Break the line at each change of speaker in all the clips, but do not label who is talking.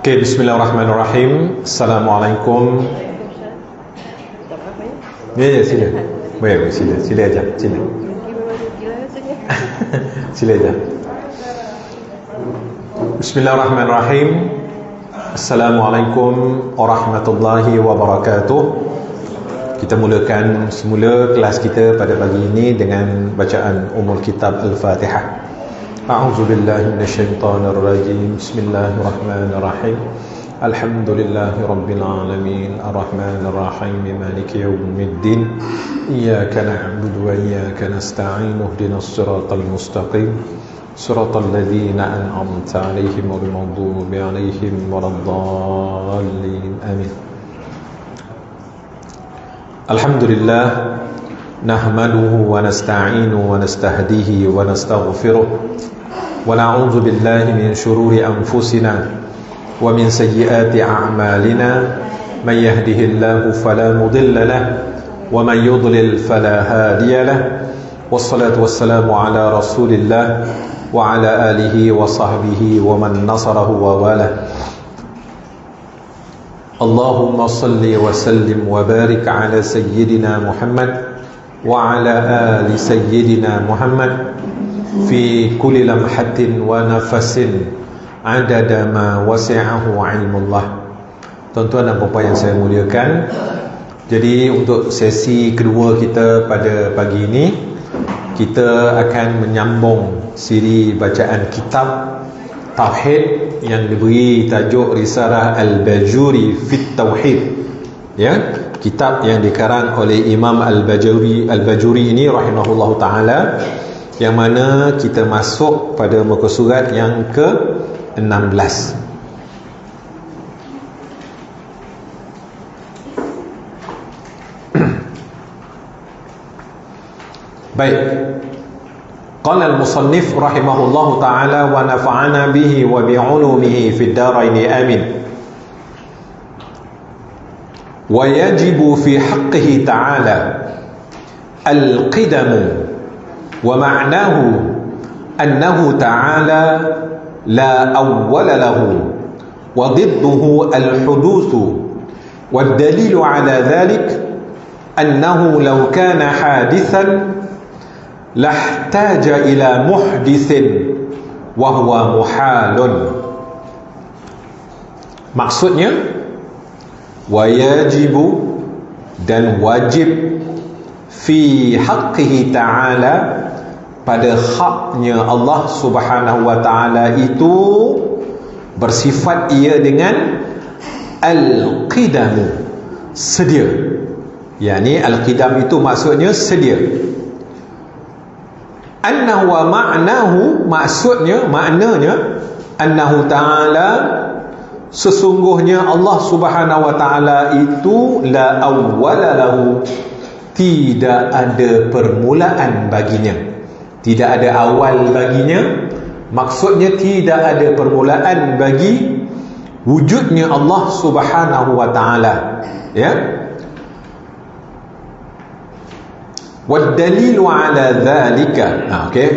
Okay, bismillahirrahmanirrahim. Assalamualaikum. Ya, sila. Boleh, sila aja, sila. Sila aja. Bismillahirrahmanirrahim. Assalamualaikum warahmatullahi wabarakatuh. Kita mulakan semula kelas kita pada pagi ini dengan bacaan Ummul Kitab Al-Fatihah. A'udzu billahi minasyaitonir rajim. Bismillahirrahmanirrahim. Alhamdulillahi rabbil alamin. Arrahmanir rahim. Maliki yaumiddin. Iyyaka na'budu wa iyyaka nasta'in. Ihdinas siratal mustaqim. Siratal ladzina an'amta 'alaihim ghairil maghdubi 'alaihim waladdallin. Amin. Alhamdulillah nahmaduhu wa nasta'inuhu wa nastahdihi wa nastaghfiruh wa na'udzu billahi min shururi anfusina wa min sayyiati a'malina man yahdihillahu fala mudilla lahu wa man yudlil fala hadiya lahu wassalatu wassalamu ala rasulillah wa ala alihi wa sahbihi wa man nasarahu wa walah. Allahumma salli wa sallim wa barik ala sayyidina Muhammad wa ala ali sayyidina Muhammad fi kulli lamhatin wa nafasin adada ma wasi'ahu ilmullah. Tuan-tuan dan puan yang saya muliakan, jadi untuk sesi kedua kita pada pagi ini, kita akan menyambung siri bacaan kitab Tauhid yang diberi tajuk Risalah Al-Bajuri Fit Tauhid, ya, kitab yang dikarang oleh Imam Al-Bajuri ini rahimahullahu ta'ala, yang mana kita masuk pada muka surat yang ke-16. Baik. Qala al-musannif rahimahullahu ta'ala wa nafa'ana bihi wa bi'ulumihi fid daraini amin. Wa yajibu fi haqqihi ta'ala al-qidamu wa ma'nahu annahu ta'ala la awwala lahu wa ضده الحدوث والدليل على ذلك أنه لو كان حادثا لاحتاج إلى محدث وهو محال. Maksudnya, wajibu dan wajib fi haqqihi ta'ala, pada haknya Allah subhanahu wa ta'ala itu bersifat ia dengan al-qidamu, sedia. Yani al-qidam itu maksudnya sedia. Annahu wa ma'nahu, maknanya annahu ta'ala, sesungguhnya Allah subhanahu wa ta'ala itu la awwala lahu, tidak ada permulaan baginya, tidak ada awal baginya. Maksudnya tidak ada permulaan bagi wujudnya Allah subhanahu wa ta'ala, ya. والدليل على ذلك okey,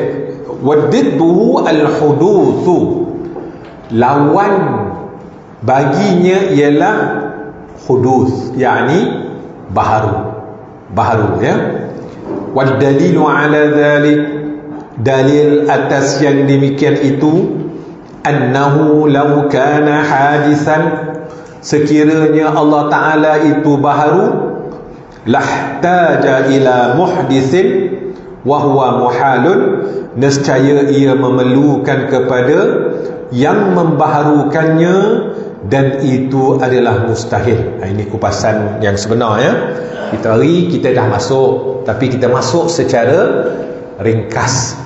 wadidduhu al-huduthu, lawan baginya ialah huduth, yakni baharu, ya. Wadalilu ala dhalik, dalil atas yang demikian itu, annahu law kana hadisan, sekiranya Allah Ta'ala itu baharu, lahtaja ila muhdithin wa huwa muhalun, nescaya ia memerlukan kepada yang membaharukannya, dan itu adalah mustahil. Ini kupasan yang sebenar, ya. Kita dah masuk, tapi kita masuk secara ringkas.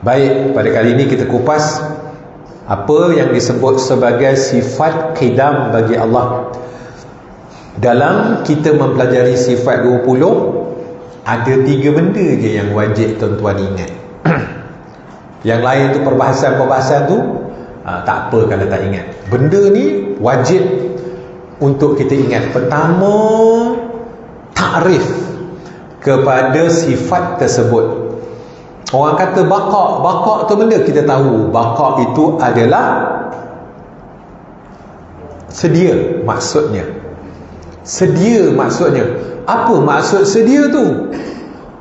Baik, pada kali ini kita kupas apa yang disebut sebagai sifat qidam bagi Allah. Dalam kita mempelajari sifat 20, ada 3 benda je yang wajib tuan-tuan ingat. Yang lain tu perbahasan tu tak apa kalau tak ingat. Benda ni wajib untuk kita ingat. Pertama, takrif kepada sifat tersebut. Orang kata bakak tu benda kita tahu. Bakak itu adalah Sedia maksudnya. Sedia maksudnya. Apa maksud sedia tu?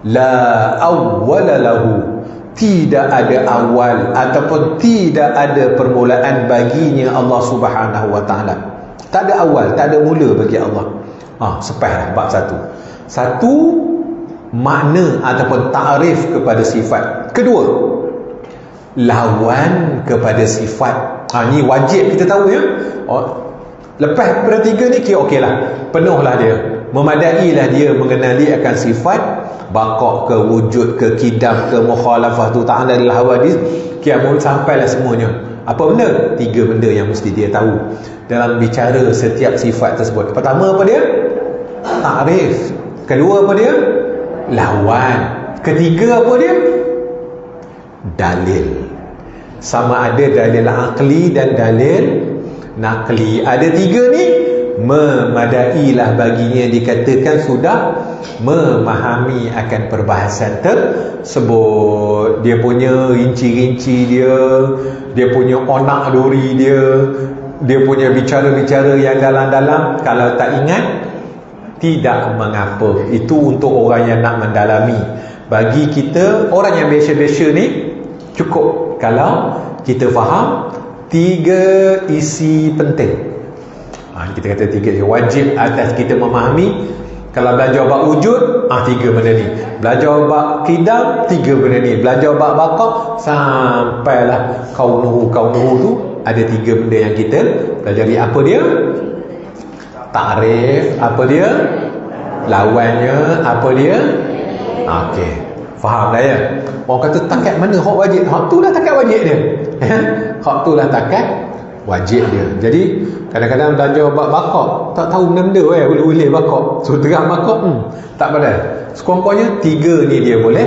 La awwala lahu, tidak ada awal ataupun tidak ada permulaan baginya Allah Subhanahu wa taala. Tak ada awal, tak ada mula bagi Allah. Sepas bab satu. Satu, makna ataupun takrif kepada sifat. Kedua, lawan kepada sifat. Ni wajib kita tahu ya. Lepas pada tiga ni kira okeylah, penuhlah dia, memadailah dia mengenali akan sifat baqa' ke, wujud ke, kidam ke, mukhalafah tu ta'ala lil hawadis, kiamat sampailah semuanya. Apa benda? Tiga benda yang mesti dia tahu dalam bicara setiap sifat tersebut. Pertama apa dia? Ta'rif. Kedua apa dia? Lawan. Ketiga apa dia? Dalil. Sama ada dalil akli dan dalil nakli. Ada tiga ni, memadailah baginya dikatakan sudah memahami akan perbahasan tersebut. Dia punya rinci-rinci dia punya onak duri dia punya bicara-bicara yang dalam-dalam. Kalau tak ingat, tidak mengapa. Itu untuk orang yang nak mendalami. Bagi kita, orang yang biasa-biasa ni, cukup kalau kita faham tiga isi penting. Kita kata tiga wajib atas kita memahami. Kalau belajar bab wujud, tiga benda ni. Belajar bab kidam, tiga benda ni. Belajar bab baqa' sampailah kaunuhu tu, ada tiga benda yang kita pelajari. Apa dia? Takrif. Apa dia? Lawannya. Apa dia? Okey, faham dah ya? Orang kata takat mana hak wajib? Hak tu lah takat wajib dia. Hak tu lah takat wajib dia. Jadi kadang-kadang belajar bab baqa', tak tahu benda-benda boleh baqa', so terang baqa', tak pandai. Sekurang-kurangnya tiga ni dia boleh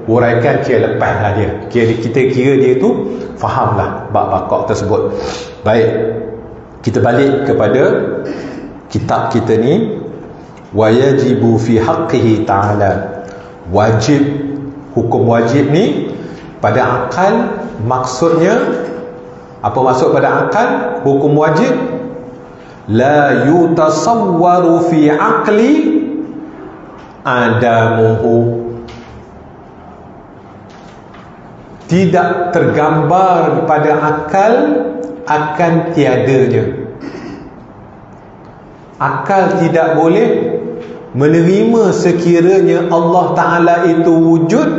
uraikan, kira lepas lah dia. Kita kira dia tu faham lah bab baqa' tersebut. Baik, kita balik kepada kitab kita ni. Wa yajibu fi haqqihi ta'ala, wajib, hukum wajib ni pada akal. Maksudnya apa maksud pada akal hukum wajib? La yutasawwaru fi aqli adamuhu, tidak tergambar pada akal akan tiadanya. Akal tidak boleh menerima sekiranya Allah Ta'ala itu wujud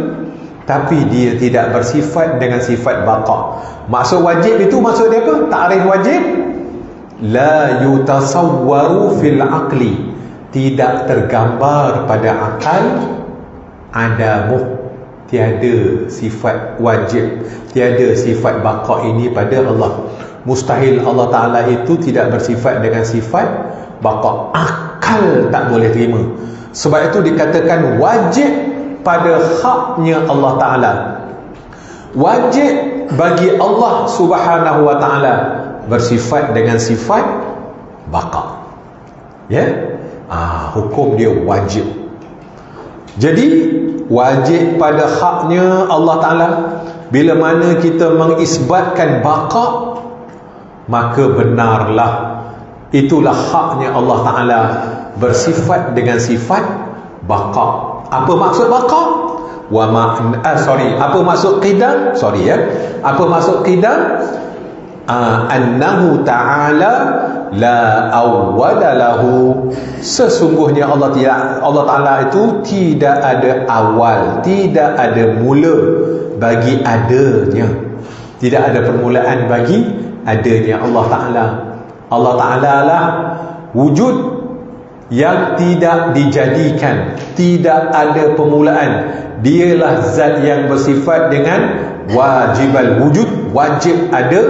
tapi dia tidak bersifat dengan sifat baqa'. Maksud wajib itu, maksud dia apa? Takrif wajib, la yutasawwaru fil aqli, tidak tergambar pada akal adamuh, tiada sifat wajib, tiada sifat baqa' ini pada Allah. Mustahil Allah Ta'ala itu tidak bersifat dengan sifat baqa'. Akal tak boleh terima. Sebab itu dikatakan wajib pada haknya Allah Ta'ala. Wajib bagi Allah Subhanahu wa Ta'ala bersifat dengan sifat baqa'. Ya? Hukum dia wajib. Jadi wajib pada haknya Allah Ta'ala. Bila mana kita mengisbatkan baqa', maka benarlah itulah haknya Allah Ta'ala bersifat dengan sifat baqa'. Apa maksud baqa'? Apa maksud qidam? Apa maksud qidam? Annahu ta'ala la awwala lahu, sesungguhnya Allah Ta'ala itu tidak ada awal, tidak ada mula bagi adanya, tidak ada permulaan bagi adanya Allah Ta'ala. Allah Ta'ala lah wujud yang tidak dijadikan, tidak ada permulaan. Dialah zat yang bersifat dengan wajibal wujud, wajib ada,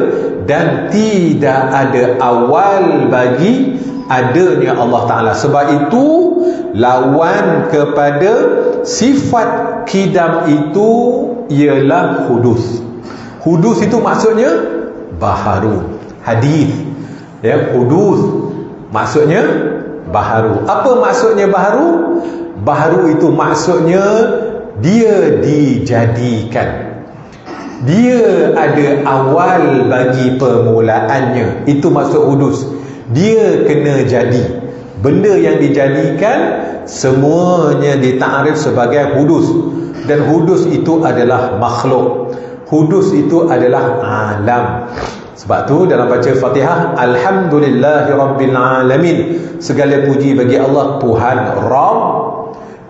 dan tidak ada awal bagi adanya Allah Ta'ala. Sebab itu lawan kepada sifat kidam itu ialah hudus. Hudus itu maksudnya baharu. Hadis ya, hudus maksudnya baharu. Apa maksudnya baharu? Baharu itu maksudnya dia dijadikan, dia ada awal bagi permulaannya. Itu maksud hudus. dia kena jadi. Benda yang dijadikan semuanya ditakrif sebagai hudus, dan hudus itu adalah makhluk, hudus itu adalah alam. Sebab tu dalam baca Fatihah, Alhamdulillahirabbil alamin, segala puji bagi Allah Tuhan Rabb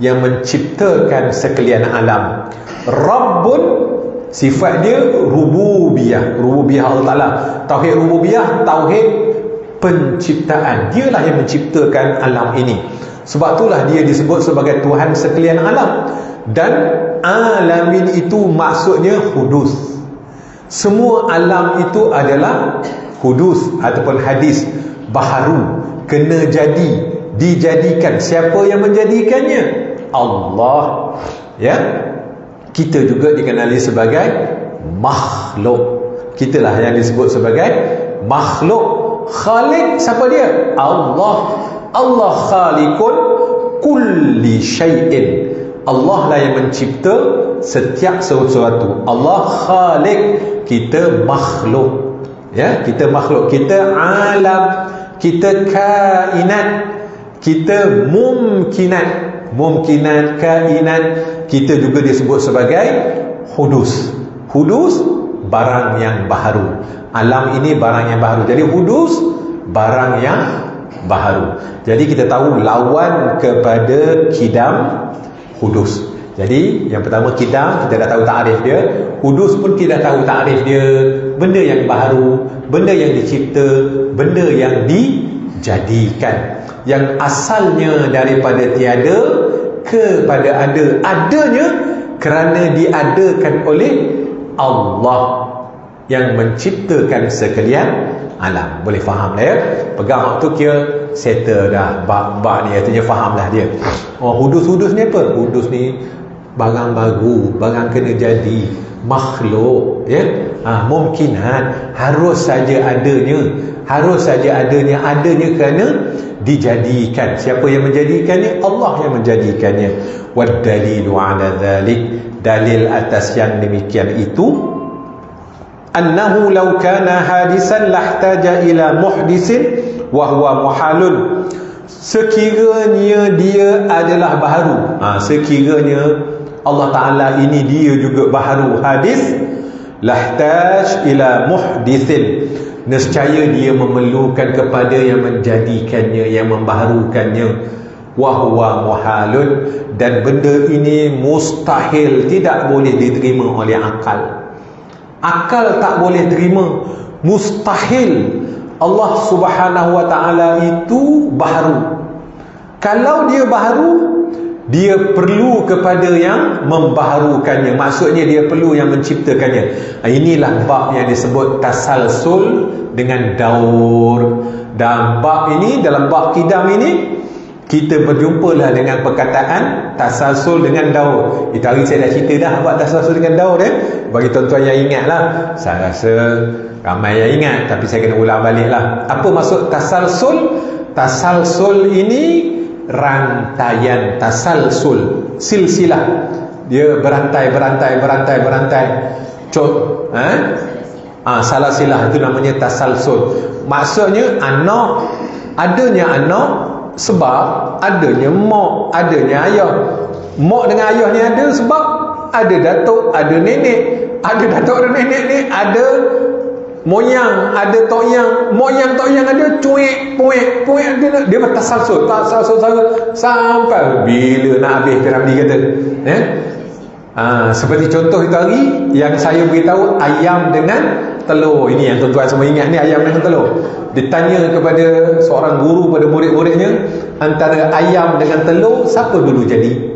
yang menciptakan sekalian alam. Rabbun, sifat dia rububiyah, rububiyah Allah Ta'ala. Tauhid rububiyah, tauhid penciptaan. Dialah yang menciptakan alam ini. Sebab itulah dia disebut sebagai Tuhan sekalian alam. Dan alamin itu maksudnya hudus. Semua alam itu adalah hudus ataupun hadis, baharu, kena jadi, dijadikan. Siapa yang menjadikannya? Allah. Ya. Kita juga dikenali sebagai makhluk. Kitalah yang disebut sebagai makhluk. Khalik, siapa dia? Allah. Allah khaliqun kulli syai'in. Allah lah yang mencipta setiap sesuatu. Allah khalik, kita makhluk. Ya, kita makhluk, kita alam, kita kainat, kita mumkinat, mumkinat, kainat. Kita juga disebut sebagai hudus. Hudus, barang yang baharu. Alam ini barang yang baharu. Jadi hudus, barang yang baharu. Jadi kita tahu lawan kepada kidam, hudus. Jadi yang pertama kidam, kita dah tahu takrif dia. Hudus pun kita tahu takrif dia. Benda yang baharu, benda yang dicipta, benda yang dijadikan, yang asalnya daripada tiada kepada ada. Adanya kerana diadakan oleh Allah yang menciptakan sekalian alam. Boleh faham lah ya? Pegang waktu kira settle dah bab ni, artinya faham lah dia. Oh, hudus-hudus ni apa? Hudus ni barang baru, barang kena jadi, makhluk, ya. Mungkinat, harus saja adanya, harus saja adanya. Adanya kerana dijadikan. Siapa yang menjadikannya? Allah yang menjadikannya. Wad dalilu ala dhalik, dalil atas yang demikian itu, annahu law kana hadisan lahtaja ila muhdisin wa huwa muhalun. Sekiranya dia adalah baharu, sekiranya Allah Ta'ala ini dia juga baharu, hadis, lahtaj ila muhdisin, nescaya dia memerlukan kepada yang menjadikannya, yang membaharukannya. Wa huwa muhalun, dan benda ini mustahil, tidak boleh diterima oleh akal. Akal tak boleh terima, mustahil. Allah Subhanahu wa Ta'ala itu baharu. Kalau dia baharu, dia perlu kepada yang membaharukannya. Maksudnya dia perlu yang menciptakannya. Inilah bab yang disebut tasalsul dengan daur. Dan bab ini, dalam bab kidam ini, kita berjumpalah dengan perkataan tasalsul dengan daur. Itu hari saya dah cerita dah buat tasalsul dengan daur. Bagi tuan-tuan yang ingat lah, saya rasa ramai yang ingat, tapi saya kena ulang balik lah. Apa maksud tasalsul? Tasalsul ini rantaian. Tasalsul, silsilah, dia berantai. Salasilah, itu namanya tasalsul. Maksudnya anak, adanya anak sebab adanya mak, adanya ayah. Mak dengan ayah ni ada sebab ada datuk, ada nenek. Ada datuk, ada nenek ni, ada moyang, ada tok yang. Moyang tok yang ada cuik, puik, dia bertasalsul sampai bila nak habis Piramli kata. Seperti contoh itu hari yang saya beritahu ayam dengan telur. Ini yang tuan-tuan semua ingat ni, ayam dengan telur. Ditanya kepada seorang guru pada murid-muridnya, antara ayam dengan telur siapa dulu jadi?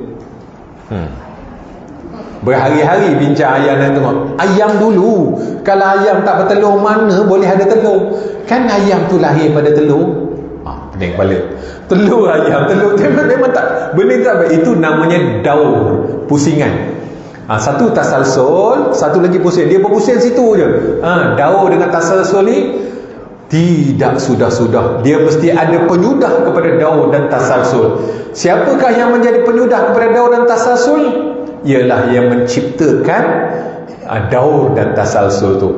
Berhari-hari bincang ayam dan tengok. Ayam dulu. Kalau ayam tak bertelur, mana boleh ada telur? Kan ayam tu lahir pada telur. Pening kepala. Telur ayam, telur memang tak, benda tak baik. Itu namanya daur, pusingan. Satu tasalsul, satu lagi pusing. Dia berpusing situ je. Daur dengan tasalsul ni tidak sudah-sudah. Dia mesti ada penyudah kepada daur dan tasalsul. Siapakah yang menjadi penyudah kepada daur dan tasalsul? Ialah yang menciptakan daur dan tasalsul tu.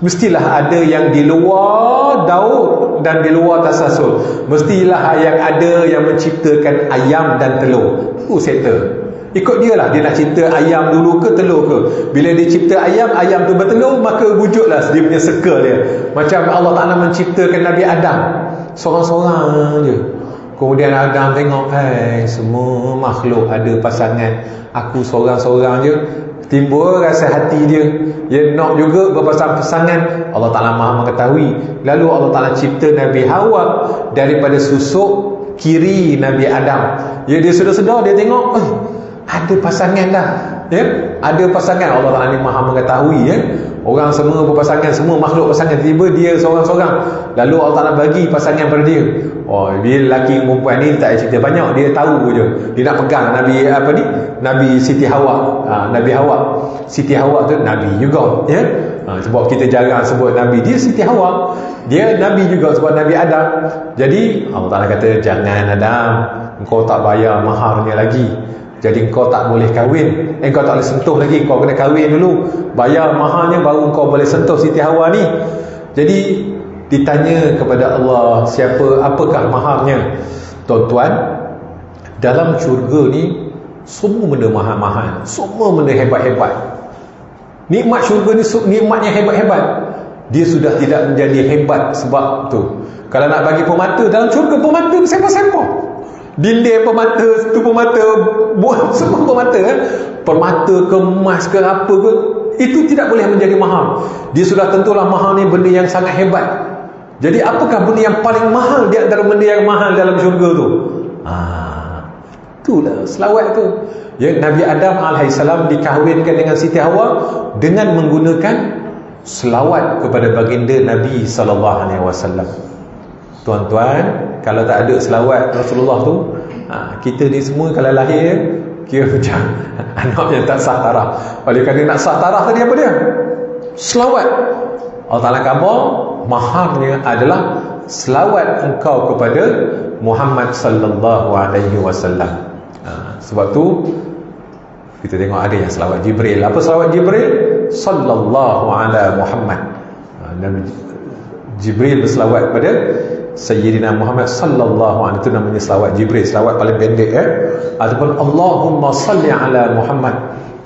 Mestilah ada yang di luar Daud dan di luar tasalsul. Mestilah yang ada yang menciptakan ayam dan telur. Settle. Ikut dia lah, dia nak cipta ayam dulu ke telur ke. Bila dia cipta ayam, ayam tu bertelur, maka wujudlah dia punya circle dia. Macam Allah Ta'ala menciptakan Nabi Adam, seorang-seorang je. Kemudian Adam tengok, semua makhluk ada pasangan, aku seorang-seorang je. Timbul rasa hati dia, dia nak juga berpasang-pasangan. Allah Ta'ala Maha mengetahui. Lalu Allah Ta'ala cipta Nabi Hawa daripada susuk kiri Nabi Adam. Ya, dia sudah sedar, dia tengok, ada pasangan dah. Ya, ada pasangan. Allah Ta'ala ni Maha mengetahui, ya. Orang semua berpasangan, semua makhluk pasangan, tiba dia seorang-seorang. Lalu Allah Ta'ala bagi pasangan pada dia. Dia lelaki perempuan ni tak cerita banyak, dia tahu je. Dia nak pegang Nabi Siti Hawa. Nabi Hawa, Siti Hawa tu Nabi juga, ya. Sebab kita jarang sebut Nabi, dia Siti Hawa, dia Nabi juga sebab Nabi Adam. Jadi Allah Ta'ala kata, jangan Adam, engkau tak bayar maharnya lagi, jadi engkau tak boleh kahwin, engkau tak boleh sentuh lagi, kau kena kahwin dulu, bayar maharnya baru engkau boleh sentuh Siti Hawa ni. Jadi ditanya kepada Allah, apakah maharnya? Tuan-tuan, dalam syurga ni semua benda mahal-mahal, semua benda hebat-hebat. Nikmat syurga ni nikmat yang hebat-hebat. Dia sudah tidak menjadi hebat sebab tu. Kalau nak bagi permata dalam syurga, permata bersepah-sepah. Dinding permata, tu permata, buat semua permata, permata ke emas ke apa ke, itu tidak boleh menjadi mahal. Dia sudah tentulah mahal ni benda yang sangat hebat. Jadi apakah benda yang paling mahal di antara benda yang mahal dalam syurga tu? Itulah selawat tu. Ya, Nabi Adam alaihissalam dikahwinkan dengan Siti Hawa dengan menggunakan selawat kepada baginda Nabi SAW. Tuan-tuan, kalau tak ada selawat Rasulullah tu, kita ni semua kalau lahir kira macam anak yang tak sah taraf. Oleh kerana nak sah taraf tadi apa dia? Selawat. Allah Ta'ala khabar maharnya adalah selawat engkau kepada Muhammad sallallahu alaihi wasallam. Sebab tu kita tengok ada yang selawat Jibril. Apa selawat Jibril? Sallallahu ala Muhammad. Nabi Jibril berselawat kepada Sayyidina Muhammad sallallahu alaihi, itu namanya selawat Jibril, selawat paling pendek, ataupun Allahumma salli ala Muhammad.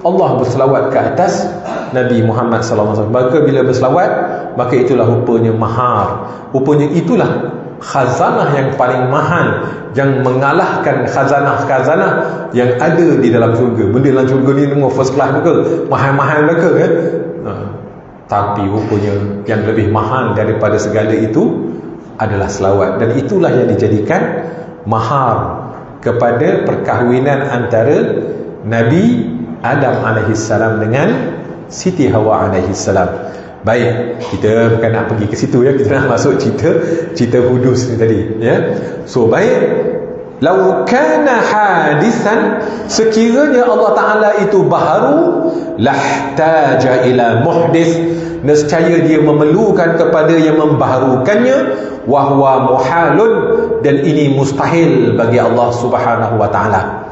Allah berselawat ke atas Nabi Muhammad sallallahu alaihi wasallam. Maka bila berselawat, maka itulah rupanya mahar. Rupanya itulah khazanah yang paling mahal, yang mengalahkan khazanah-khazanah yang ada di dalam syurga. Benda dalam syurga ni tengok first class ke, mahal-mahal ke, tapi rupanya yang lebih mahal daripada segala itu adalah selawat. Dan itulah yang dijadikan mahar kepada perkahwinan antara Nabi Adam alaihissalam dengan Siti Hawa alaihissalam. Baik, kita bukan nak pergi ke situ, ya. Kita nak masuk cerita hudus ni tadi, ya. So baik, lau kana hadisan, sekiranya Allah Ta'ala itu baharu, lahtaja ila muhdis, nescaya dia memerlukan kepada yang membaharukannya, wahwa muhalun, dan ini mustahil bagi Allah Subhanahu wa Ta'ala,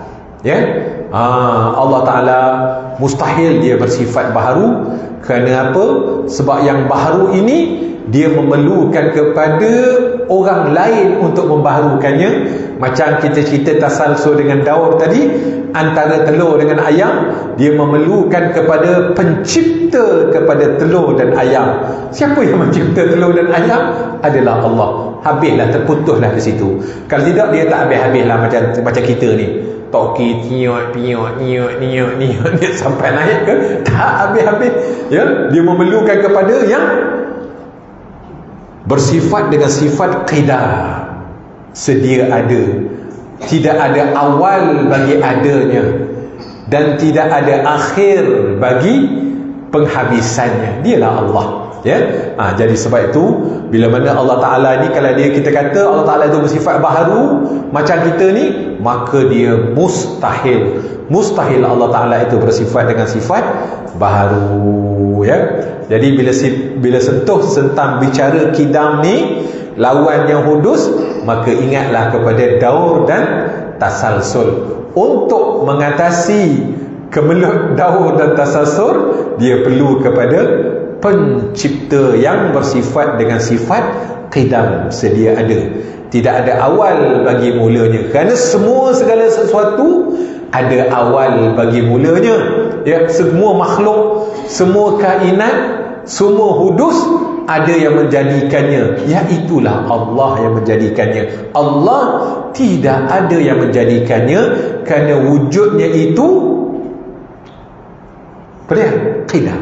ya. Allah Ta'ala mustahil dia bersifat baharu. Kerana apa? Sebab yang baharu ini dia memerlukan kepada orang lain untuk membaharukannya. Macam kita cerita tasalsul dengan Daud tadi, antara telur dengan ayam, dia memerlukan kepada pencipta kepada telur dan ayam. Siapa yang mencipta telur dan ayam? Adalah Allah. Habislah, terputuslah di situ. Kalau tidak, dia tak habis-habislah macam kita ni. Toki niat sampai naik ke, tak habis-habis, ya. Dia memerlukan kepada yang bersifat dengan sifat qidar, sedia ada, tidak ada awal bagi adanya, dan tidak ada akhir bagi penghabisannya. Dialah Allah, ya. Jadi sebab itu, bila mana Allah Ta'ala ni, kalau kita kata Allah Ta'ala itu bersifat baharu macam kita ni, maka dia mustahil Allah Ta'ala itu bersifat dengan sifat baharu, ya. Jadi bila sentuh tentang bicara kidam ni, lawan yang hudus, maka ingatlah kepada daur dan tasalsul. Untuk mengatasi kemelut daur dan tasalsul, dia perlu kepada pencipta yang bersifat dengan sifat qidam, sedia ada. Tidak ada awal bagi mulanya, kerana segala sesuatu ada awal bagi mulanya. Ya, semua makhluk, semua kainat, semua hudus ada yang menjadikannya, iaitulah Allah yang menjadikannya. Allah tidak ada yang menjadikannya, kerana wujudnya itu qidam,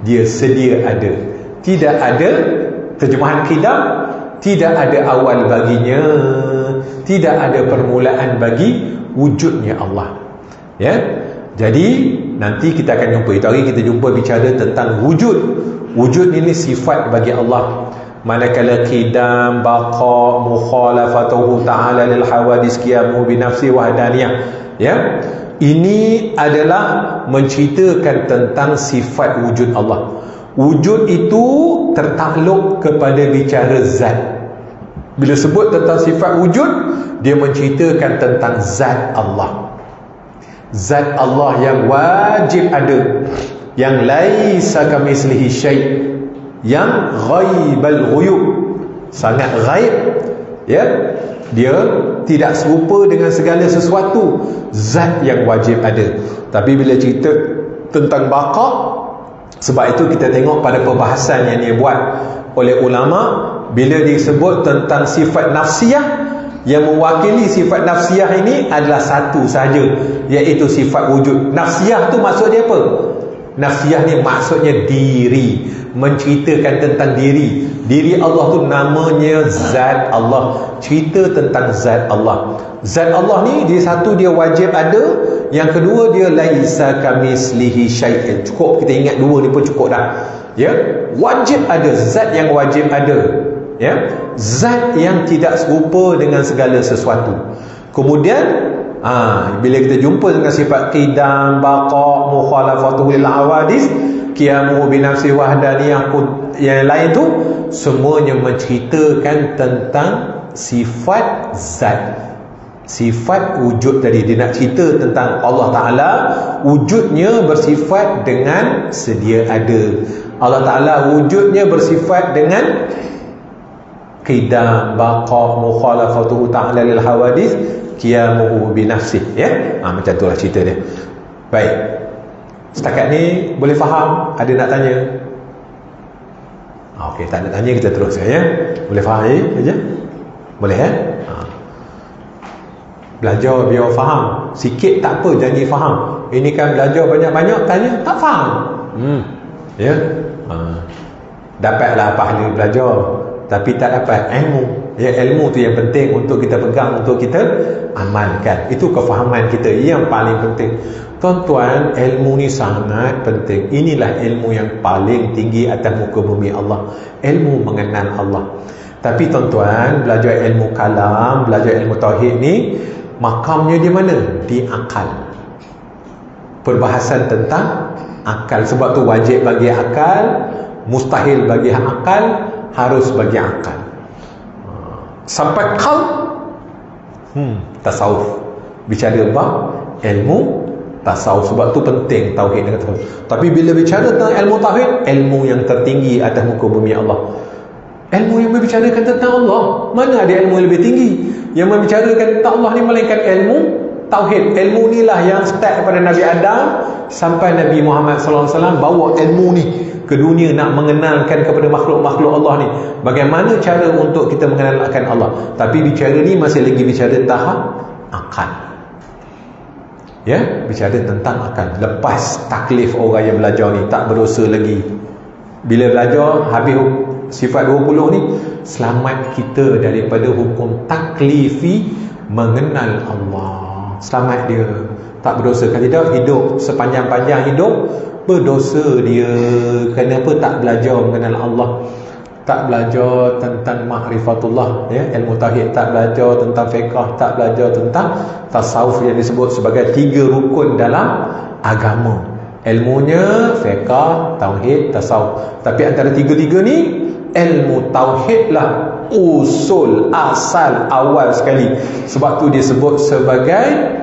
dia sedia ada. Tidak ada, terjemahan qidam, tidak ada awal baginya, tidak ada permulaan bagi wujudnya Allah. Ya, jadi nanti kita akan jumpa, itu hari kita jumpa bicara tentang wujud. Wujud ini sifat bagi Allah. Manakala qidam, baqa, mukhalafatuhu ta'ala lil hawadis, qiyamu bi nafsi wahdaniyah. Ya, ini adalah menceritakan tentang sifat wujud Allah. Wujud itu tertakluk kepada bicara zat. Bila sebut tentang sifat wujud, dia menceritakan tentang zat Allah. Zat Allah yang wajib ada, yang laisa kamitslihi syai', yang ghaibal ghuyub, sangat ghaib. Ya, dia tidak serupa dengan segala sesuatu, zat yang wajib ada. Tapi bila cerita tentang baqa, sebab itu kita tengok pada perbahasan yang dia buat oleh ulama, bila disebut tentang sifat nafsiyah, yang mewakili sifat nafsiyah ini adalah satu sahaja, iaitu sifat wujud. Nafsiyah tu maksud dia apa? Nafsiyah ni maksudnya diri, menceritakan tentang diri. Diri Allah tu namanya zat Allah, cerita tentang zat Allah. Zat Allah ni, dia satu, dia wajib ada. Yang kedua, dia laisa kamitslihi syai'. Cukup kita ingat dua ni pun cukup dah. Ya, wajib ada, zat yang wajib ada. Ya, zat yang tidak serupa dengan segala sesuatu. Kemudian bila kita jumpa dengan sifat qidam, baqa, mukhalafatuhu lil hawadis, qiyamu bi nafsi wahdaniyah, yang lain tu semuanya menceritakan tentang sifat zat, sifat wujud tadi. Dia nak cerita tentang Allah Ta'ala, wujudnya bersifat dengan sedia ada. Allah Ta'ala wujudnya bersifat dengan qidam, baqa, mukhalafatuhu ta'ala lil hawadis, qiyamuhu bi nafsih. Ya, macam itulah cerita dia. Baik, setakat ni boleh faham? Ada nak tanya? Okey, tak nak tanya, kita terus ya. Boleh faham saja? Boleh ya? Belajar biar faham. Sikit tak apa, janji faham. Ini kan belajar banyak-banyak, tanya tak faham. Ya. Dapatlah pahala belajar, tapi tak dapat ilmu. Ya, ilmu tu yang penting untuk kita pegang, untuk kita amalkan. Itu kefahaman kita yang paling penting. Tuan-tuan, ilmu ni sangat penting. Inilah ilmu yang paling tinggi atas muka bumi Allah, ilmu mengenal Allah. Tapi tuan-tuan, belajar ilmu kalam, belajar ilmu tauhid ni, makamnya di mana? Di akal. Perbahasan tentang akal. Sebab tu wajib bagi akal, mustahil bagi akal, harus bagi akal. Sampai qalb, tasawuf. Bicara bab ilmu tasawuf. Sebab tu penting tauhid dengan tasawuf. Tapi bila bicara tentang ilmu tauhid, ilmu yang tertinggi atas muka bumi Allah, ilmu yang membicarakan tentang Allah. Mana ada ilmu yang lebih tinggi yang membicarakan tentang Allah ni melainkan ilmu tauhid. Ilmu ni lah yang start daripada Nabi Adam sampai Nabi Muhammad SAW, bawa ilmu ni ke dunia, nak mengenalkan kepada makhluk-makhluk Allah ni bagaimana cara untuk kita mengenalkan Allah. Tapi bicara ni masih lagi bicara tahap akal. Ya, bicara tentang akal. Lepas taklif orang yang belajar ni, tak berdosa lagi. Bila belajar habis sifat 20 ni, selamat kita daripada hukum taklifi mengenal Allah. Selamat dia, tak berdosa. Kalau tidak, hidup sepanjang-panjang hidup berdosa dia. Kenapa tak belajar mengenal Allah, tak belajar tentang ma'rifatullah, ya, ilmu tauhid, tak belajar tentang fiqh, tak belajar tentang tasawuf yang disebut sebagai 3 rukun dalam agama. Ilmunya fiqh, tauhid, tasawuf. Tapi antara 3-3 ni, ilmu tauhid lah usul, asal, awal sekali. Sebab tu dia sebut sebagai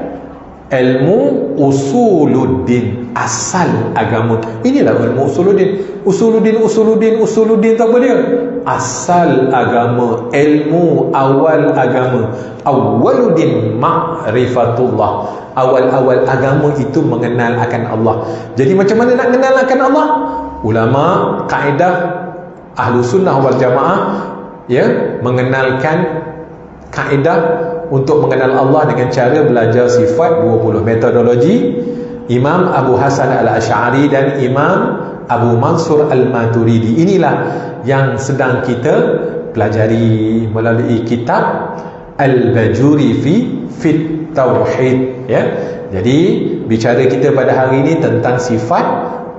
ilmu usuluddin, asal agama. Inilah ilmu usuluddin. Usuluddin tu apa dia? Asal agama, ilmu awal agama. Awwaluddin ma'rifatullah. Awal-awal agama itu mengenal akan Allah. Jadi macam mana nak kenal akan Allah? Ulama kaedah ahlu sunnah wal jamaah mengenalkan kaedah untuk mengenal Allah dengan cara belajar sifat 20 metodologi Imam Abu Hasan Al-Asy'ari dan Imam Abu Mansur Al-Maturidi. Inilah yang sedang kita pelajari melalui kitab Al-Bajuri fi Tauhid, ya. Jadi bicara kita pada hari ini tentang sifat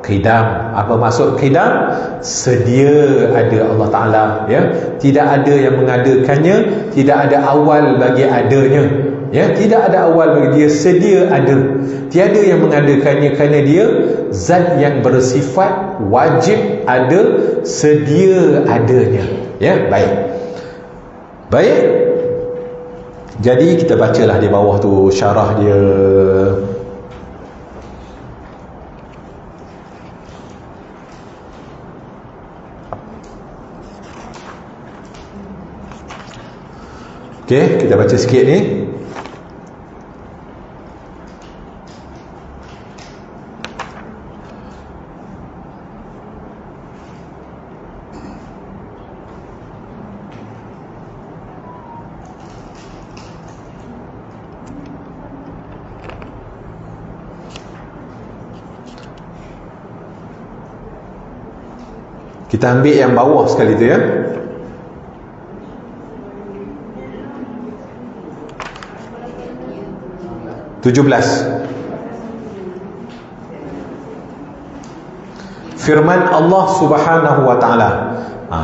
qidam. Apa maksud qidam? Sedia ada Allah Ta'ala, ya. Tidak ada yang mengadakannya, tidak ada awal bagi adanya, ya. Tidak ada awal bagi dia, sedia ada. Tiada yang mengadakannya kerana dia zat yang bersifat wajib ada, sedia adanya, ya. Baik. Jadi kita bacalah di bawah tu syarah dia. Okey, kita baca sikit ni. Kita ambil yang bawah sekali tu, ya. Firman Allah Subhanahu wa taala.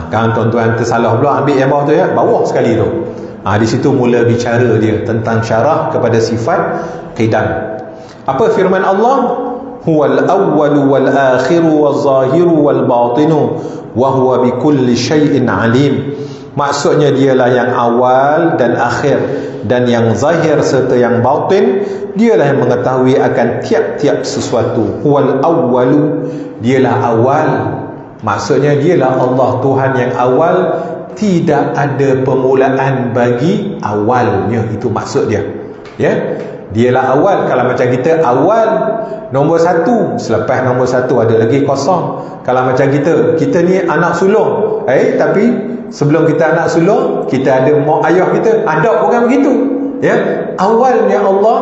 Kan tuan-tuan tersalah pula ambil yang bawah tu, ya. Bawah sekali tu. Di situ mula bicara dia tentang syarah kepada sifat qidam. Apa firman Allah? Huwal awwalu wal akhiru wal zahiru wal batinu wa huwa bikulli syai'in alim. Maksudnya dialah yang awal dan akhir dan yang zahir serta yang batin. Dialah yang mengetahui akan tiap-tiap sesuatu. Huwal awwalu, dialah awal. Maksudnya dialah Allah Tuhan yang awal, tidak ada permulaan bagi awalnya. Itu maksud dia, ya. Dialah awal. Kalau macam kita awal nombor 1, selepas nombor 1 ada lagi kosong. Kalau macam kita ni anak sulung, tapi sebelum kita anak sulung, kita ada mak ayah kita. Ada bukan begitu, ya. Awalnya Allah,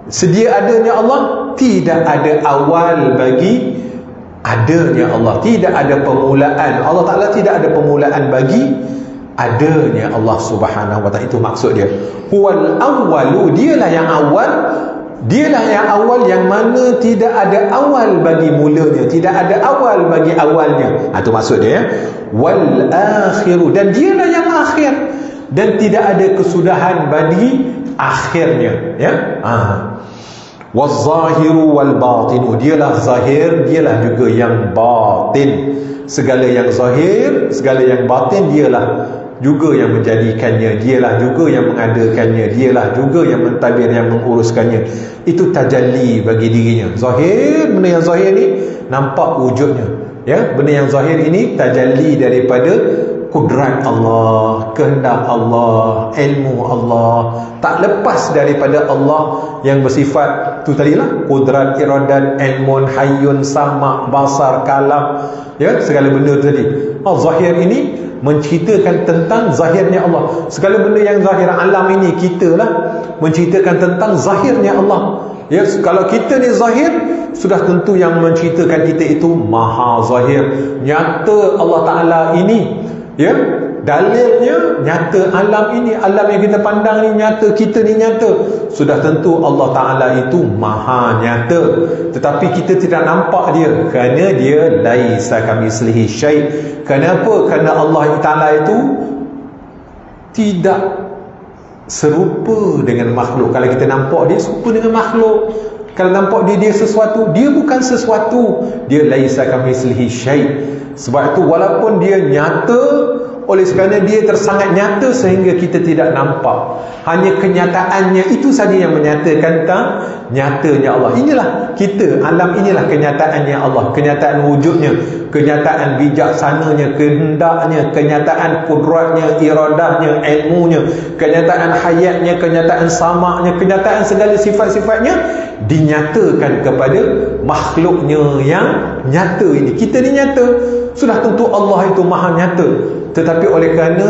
sedia adanya Allah, tidak ada awal bagi adanya Allah. Tidak ada permulaan. Allah Ta'ala tidak ada permulaan bagi adanya Allah Subhanahu wa ta'ala. Itu maksud dia. Huwal awwalu, dialah yang awal. Dialah yang awal, yang mana tidak ada awal bagi mulanya, tidak ada awal bagi awalnya. Itu maksud dia, ya. Wal akhiru, dan dialah yang akhir, dan tidak ada kesudahan bagi akhirnya, ya. Waz zahiru wal batinu, dialah zahir, dialah juga yang batin. Segala yang zahir, segala yang batin, dialah juga yang menjadikannya, dialah juga yang mengadakannya, dialah juga yang mentadbir, yang menguruskannya. Itu tajalli bagi dirinya. Zahir, benda yang zahir ni nampak wujudnya, ya. Benda yang zahir ini tajalli daripada kudrat Allah, kehendak Allah, ilmu Allah. Tak lepas daripada Allah yang bersifat tu tadilah kudrat, iradat, ilmun, hayyun, sama', basar, kalam, ya, segala benda tu tadi. Zahir ini menceritakan tentang zahirnya Allah. Segala benda yang zahir alam ini, kita lah menceritakan tentang zahirnya Allah, ya. Kalau kita ni zahir, sudah tentu yang menceritakan kita itu maha zahir, nyata Allah Ta'ala ini, ya. Dalilnya nyata, alam ini, alam yang kita pandang ni nyata, kita ni nyata. Sudah tentu Allah Ta'ala itu maha nyata. Tetapi kita tidak nampak dia, kerana dia laisa kamitslihi syai'. Kenapa? Kerana Allah Ta'ala itu tidak serupa dengan makhluk. Kalau kita nampak dia serupa dengan makhluk, kalau nampak dia sesuatu, dia bukan sesuatu. Dia laisa kamitslihi syai'. Sebab itu walaupun dia nyata, Oleh kerana dia tersangat nyata sehingga kita tidak nampak. Hanya kenyataannya itu saja yang menyatakan tentang nyatanya Allah. Inilah kita, alam inilah kenyataannya Allah, kenyataan wujudnya, kenyataan bijaksananya, kehendaknya, kenyataan kudratnya, iradahnya, ilmunya, kenyataan hayatnya, kenyataan samaknya, kenyataan segala sifat-sifatnya dinyatakan kepada makhluknya yang nyata ini. Kita ni nyata, sudah tentu Allah itu maha nyata. Tetapi oleh kerana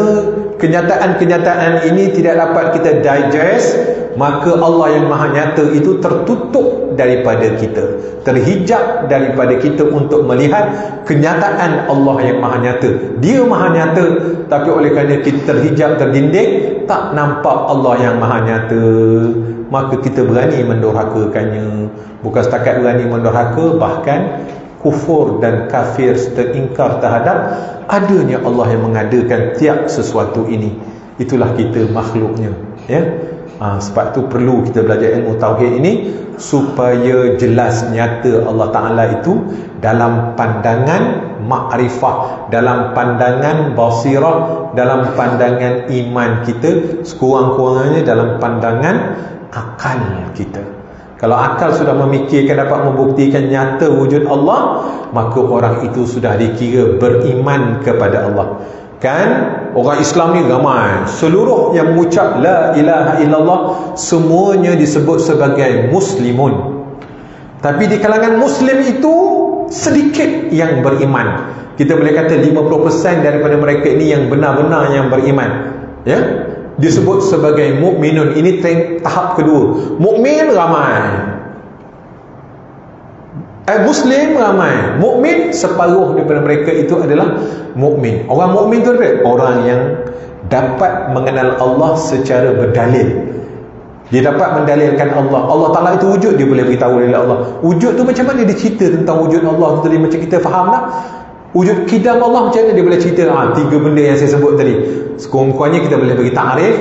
kenyataan-kenyataan ini tidak dapat kita digest, maka Allah yang maha nyata itu tertutup daripada kita, terhijab daripada kita untuk melihat kenyataan Allah yang maha nyata. Dia maha nyata, tapi oleh kerana kita terhijab, terdinding, tak nampak Allah yang maha nyata, maka kita berani mendurhakakannya. Bukan setakat berani mendurhaka, bahkan kufur dan kafir serta ingkar terhadap adanya Allah yang mengadakan tiap sesuatu ini. Itulah kita makhluknya, ya. Sebab tu perlu kita belajar ilmu tauhid ini supaya jelas nyata Allah Ta'ala itu dalam pandangan makrifah, dalam pandangan basirah, dalam pandangan iman kita, sekurang-kurangnya dalam pandangan akal kita. Kalau akal sudah memikirkan, dapat membuktikan nyata wujud Allah, maka orang itu sudah dikira beriman kepada Allah. Kan orang Islam ni ramai, seluruh yang mengucap la ilaha illallah semuanya disebut sebagai muslimun. Tapi di kalangan muslim itu sedikit yang beriman. Kita boleh kata 50% daripada mereka ini yang benar-benar yang beriman, ya. Disebut sebagai mukminun. Ini tahap kedua. Mukmin ramai, Muslim ramai. Mukmin separuh daripada mereka itu adalah mukmin. Orang mukmin tu adalah orang yang dapat mengenal Allah secara berdalil. Dia dapat mendalilkan Allah. Allah Ta'ala itu wujud, dia boleh beritahu oleh Allah. Wujud tu macam mana dia cerita tentang wujud Allah tu tadi, macam kita faham tak? Wujud kidam Allah macam mana dia boleh cerita? Tiga benda yang saya sebut tadi. Sekurang-kurangnya kita boleh bagi ta'rif,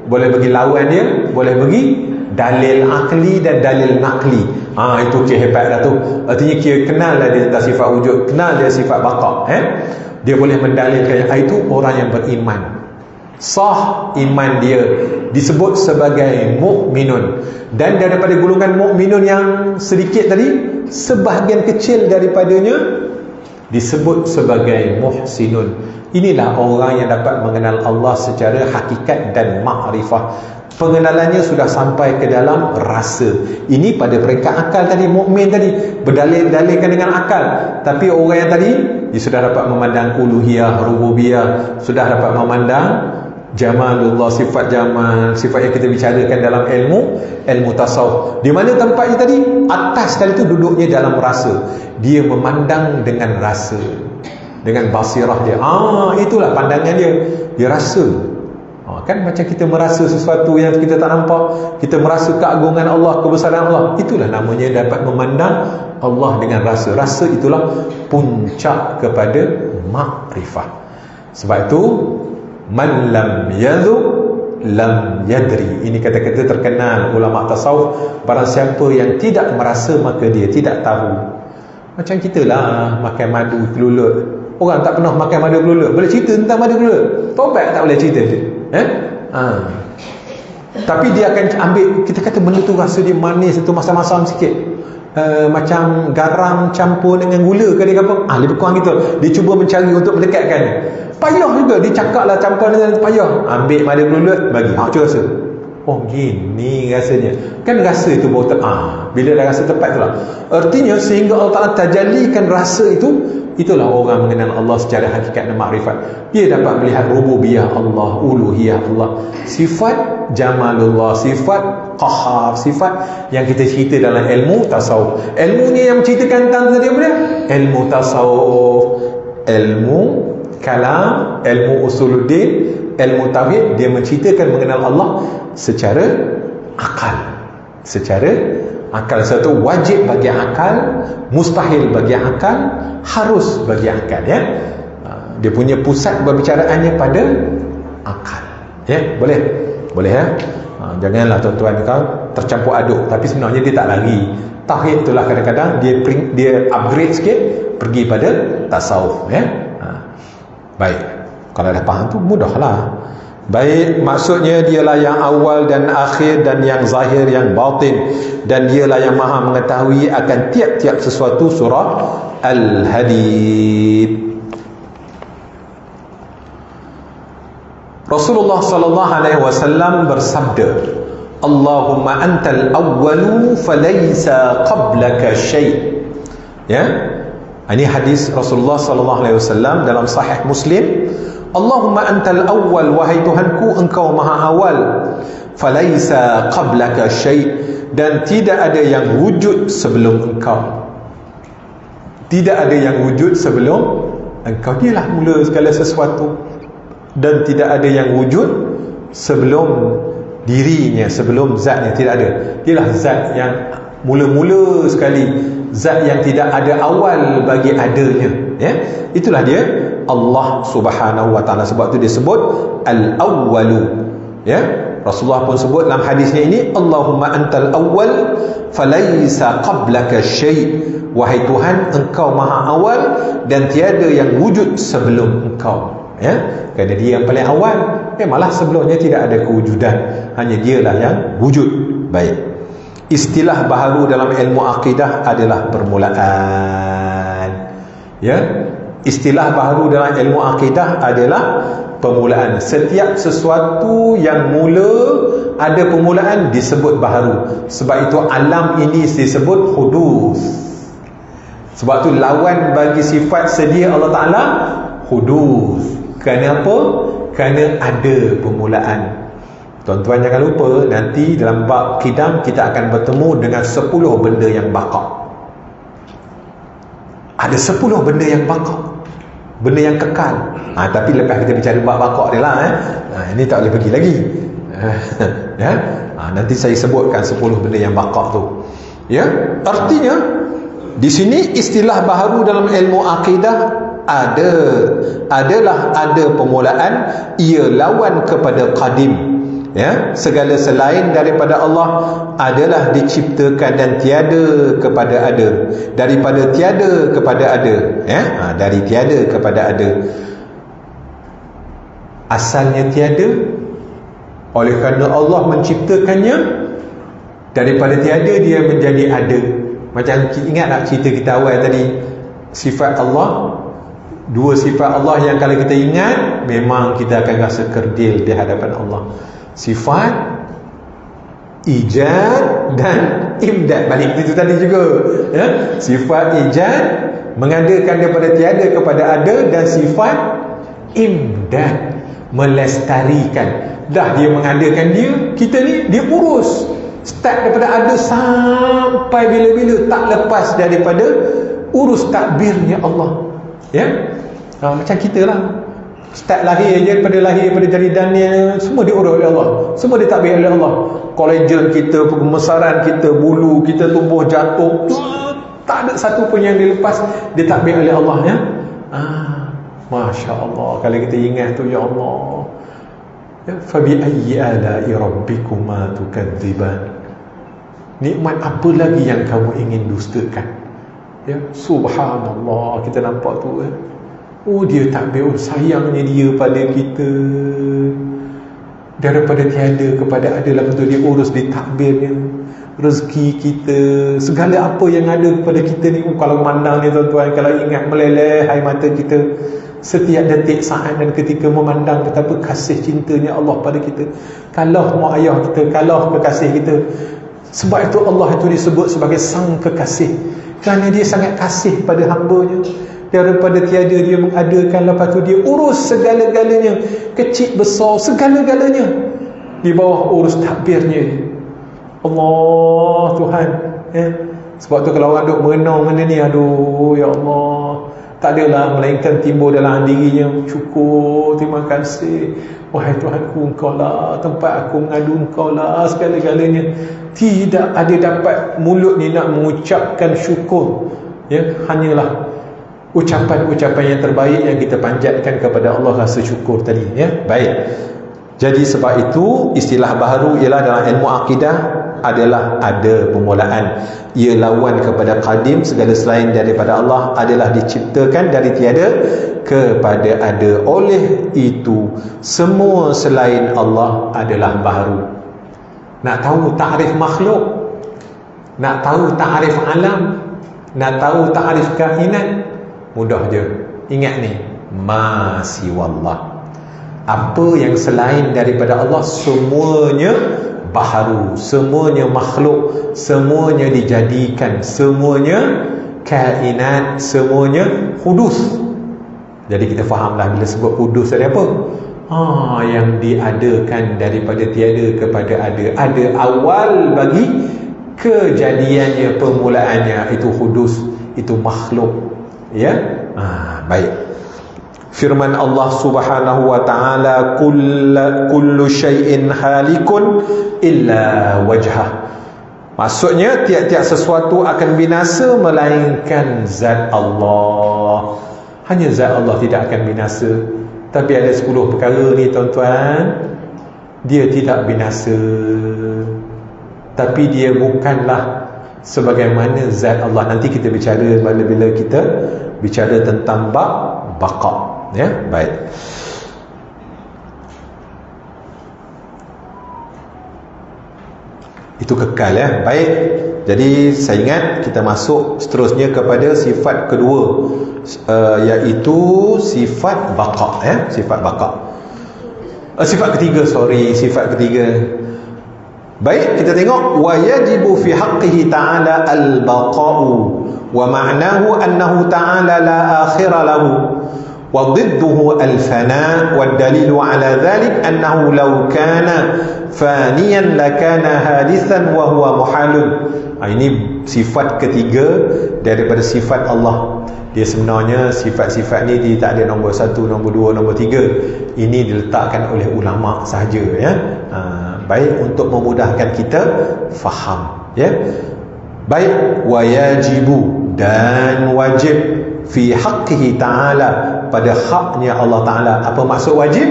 boleh bagi lawan dia, boleh bagi dalil akli dan dalil nakli. Itu kira hebat dah tu. Artinya kira kenal lah dia tentang sifat wujud, kenal dia sifat baqa. Dia boleh mendalilkan. Itu orang yang beriman. Sah iman dia, disebut sebagai mukminun. Dan daripada golongan mukminun yang sedikit tadi, sebahagian kecil daripadanya disebut sebagai muhsinun. Inilah orang yang dapat mengenal Allah secara hakikat dan makrifah. Pengenalannya sudah sampai ke dalam rasa. Ini pada peringkat akal tadi, mukmin tadi berdalil-dalilkan dengan akal. Tapi orang yang tadi, dia sudah dapat memandang uluhiyah, rububiyah, sudah dapat memandang jamalullah, sifat jamal, sifat yang kita bicarakan dalam ilmu tasawuf. Di mana tempatnya tadi? Atas sekali itu duduknya dalam rasa. Dia memandang dengan rasa, dengan basirah dia. Itulah pandangan dia. Dia rasa. Kan macam kita merasa sesuatu yang kita tak nampak, kita merasa keagungan Allah, kebesaran Allah. Itulah namanya dapat memandang Allah dengan rasa. Rasa itulah puncak kepada makrifah. Sebab itu man lam yadhu lam yadri. Ini kata-kata terkenal ulama tasawuf. Barang siapa yang tidak merasa, maka dia tidak tahu. Macam kita lah makan madu kelulut. Orang tak pernah makan madu kelulut boleh cerita tentang madu kelulut? Tobat tak boleh cerita dia. Tapi dia akan ambil, kita kata benda tu rasa dia manis, itu masam-masam sikit, macam garam campur dengan gula ke dia apa, lebih kurang gitu. Dia cuba mencari untuk mendekatkan. Payah juga, dia cakap lah campur dengan payah. Ambil madu kelulut, bagi cuba rasa. Gini rasanya. Kan rasa itu baru bila dah rasa tepat tu lah. Artinya sehingga Allah Ta'ala tajallikan rasa itu, itulah orang mengenal Allah secara hakikat dan makrifat. Dia dapat melihat rububiyah Allah, uluhiyah Allah, sifat jamalullah, sifat qahar, sifat yang kita cerita dalam ilmu tasawuf. Ilmunya yang menceritakan tentang tadi apa dia? Ilmu tasawuf, ilmu kalam, ilmu usuluddin, ilmu tauhid. Dia menceritakan mengenal Allah secara akal. Secara akal. Satu wajib bagi akal, mustahil bagi akal, harus bagi akal, ya. Dia punya pusat perbicaraannya pada akal, ya. Boleh ya. Janganlah tuan-tuan kau tercampur aduk. Tapi sebenarnya dia tak lari. Tauhid itulah kadang-kadang dia upgrade sikit, pergi pada tasawuf, ya. Baik. Kalau dah faham tu mudahlah. Baik, maksudnya dialah yang awal dan akhir dan yang zahir, yang batin, dan dialah yang maha mengetahui akan tiap-tiap sesuatu. Surah Al-Hadid. Rasulullah sallallahu alaihi wasallam bersabda, Allahumma antal awwalu falaysa qablaka syai'. Ya. Ini hadis Rasulullah sallallahu alaihi wasallam dalam sahih Muslim. Allahumma antal awwal, wahai Tuhanku, engkau maha awal, falaysa qablaka syai', dan tidak ada yang wujud sebelum engkau. Tidak ada yang wujud sebelum engkau. Dialah mula segala sesuatu, dan tidak ada yang wujud sebelum dirinya, sebelum zatnya. Tidak ada. Dialah zat yang mula-mula sekali, zat yang tidak ada awal bagi adanya, ya. Itulah dia Allah Subhanahu wa taala. Sebab tu disebut al-awwalu, ya. Rasulullah pun sebut dalam hadisnya ini, Allahumma antal awwal falaysa qablaka syai', wahai Tuhan, engkau maha awal dan tiada yang wujud sebelum engkau, ya. Kerana dia yang paling awal, malah sebelumnya tidak ada kewujudan, hanya dialah yang wujud. Baik. Istilah baharu dalam ilmu akidah adalah permulaan, ya. Istilah baharu dalam ilmu akidah adalah permulaan. Setiap sesuatu yang mula ada permulaan disebut baharu. Sebab itu alam ini disebut hudus. Sebab tu lawan bagi sifat sedia Allah Ta'ala hudus. Kerana apa? Kerana ada permulaan. Tuan-tuan jangan lupa, nanti dalam bab qidam kita akan bertemu dengan 10 benda yang baqa'. Ada 10 benda yang baqa', benda yang kekal. Tapi lepas kita bicara bab baqa' dia lah, ini tak boleh pergi lagi. Ya? Nanti saya sebutkan 10 benda yang baqa' tu. Ya? Artinya di sini istilah baharu dalam ilmu akidah adalah ada permulaan, ia lawan kepada qadim. Ya, segala selain daripada Allah adalah diciptakan dan tiada kepada ada, daripada tiada kepada ada, ya. Dari tiada kepada ada. Asalnya tiada, oleh kerana Allah menciptakannya, daripada tiada dia menjadi ada. Macam ingat tak cerita kita awal tadi, sifat Allah, dua sifat Allah yang kalau kita ingat memang kita akan rasa kerdil di hadapan Allah. Sifat ijad dan imdad. Balik itu tadi juga, ya? Sifat ijad, mengadakan daripada tiada kepada ada, dan sifat imdad, melestarikan. Dah dia mengadakan dia, kita ni dia urus. Start daripada ada sampai bila-bila, tak lepas daripada urus takbirnya Allah, ya. Macam kita lah, start lahir je, daripada lahir, daripada jaridannya, semua diurus oleh Allah, semua ditakbir oleh Allah. Kolagen kita, pembesaran kita, bulu kita tumbuh jatuh, tak ada satu pun yang dilepas, ditakbir oleh Allah, ya. Masya Allah, kalau kita ingat tu, ya Allah, ya, fabi ayyi ala'i rabbikuma tukadziban, nikmat apa lagi yang kamu ingin dustakan, ya. Subhanallah, kita nampak tu, ya. Oh, dia takbir, sayangnya dia pada kita, daripada tiada kepada ada, lepas tu dia urus di takbirnya, rezeki kita, segala apa yang ada kepada kita ni. Kalau memandang ni tuan-tuan, kalau ingat, meleleh air mata kita setiap detik, saat dan ketika memandang betapa kasih cintanya Allah pada kita. Kalau mak ayah kita, kalau kekasih kita. Sebab itu Allah itu disebut sebagai sang kekasih, kerana dia sangat kasih pada hamba-Nya. Daripada tiada dia mengadakan, lepas tu dia urus segala-galanya, kecil besar segala-galanya di bawah urus takbirnya. Allah Tuhan, ya. Sebab tu kalau orang duk merenung benda ni, aduh ya Allah, tak adalah melainkan timbul dalam dirinya, syukur, terima kasih, wahai Tuhanku, Engkau lah tempat aku mengadu, Engkau lah segala-galanya. Tidak ada dapat mulut ni nak mengucapkan syukur, ya. Hanyalah ucapan-ucapan yang terbaik yang kita panjatkan kepada Allah, rasa syukur tadi, ya. Baik. Jadi sebab itu istilah baharu ialah dalam ilmu akidah adalah ada permulaan, ia lawan kepada qadim. Segala selain daripada Allah adalah diciptakan dari tiada kepada ada. Oleh itu semua selain Allah adalah baharu. Nak tahu takrif makhluk, nak tahu takrif alam, nak tahu takrif kainat, mudah je. Ingat ni, ma siwallah. Apa yang selain daripada Allah semuanya baharu, semuanya makhluk, semuanya dijadikan, semuanya kainat, semuanya hudus. Jadi kita fahamlah bila sebut hudus tadi apa? Yang diadakan daripada tiada kepada ada. Ada awal bagi kejadiannya, permulaannya, itu hudus, itu makhluk. Ya, baik. Firman Allah Subhanahu wa taala, kullu syai'in halikun illa wajhah. Maksudnya tiap-tiap sesuatu akan binasa melainkan zat Allah. Hanya zat Allah tidak akan binasa. Tapi ada 10 perkara ni tuan-tuan, dia tidak binasa. Tapi dia bukanlah sebagaimana zat Allah. Nanti kita bicara bila kita bicara tentang baqa. Ya, baik. Itu kekal, ya. Baik. Jadi saya ingat kita masuk seterusnya kepada sifat kedua, iaitu sifat baqa, ya, sifat baqa. Sifat ketiga, sifat ketiga. Baik, kita tengok wa yajibu fi haqqihi ta'ala al-baqa'u wa ma'nahu annahu ta'ala la akhira lahu wa ضده الفناء والدليل على ذلك أنه لو كان فانيا لكان حادثا وهو محال. Ini sifat ketiga daripada sifat Allah. Dia sebenarnya sifat-sifat ni dia tak ada nombor 1, nombor 2, nombor 3. Ini diletakkan oleh ulama sahaja, ya. Baik, untuk memudahkan kita faham, ya. Baik, wa yajibu, dan wajib, fi haqqihi ta'ala, pada haknya Allah Ta'ala. Apa maksud wajib?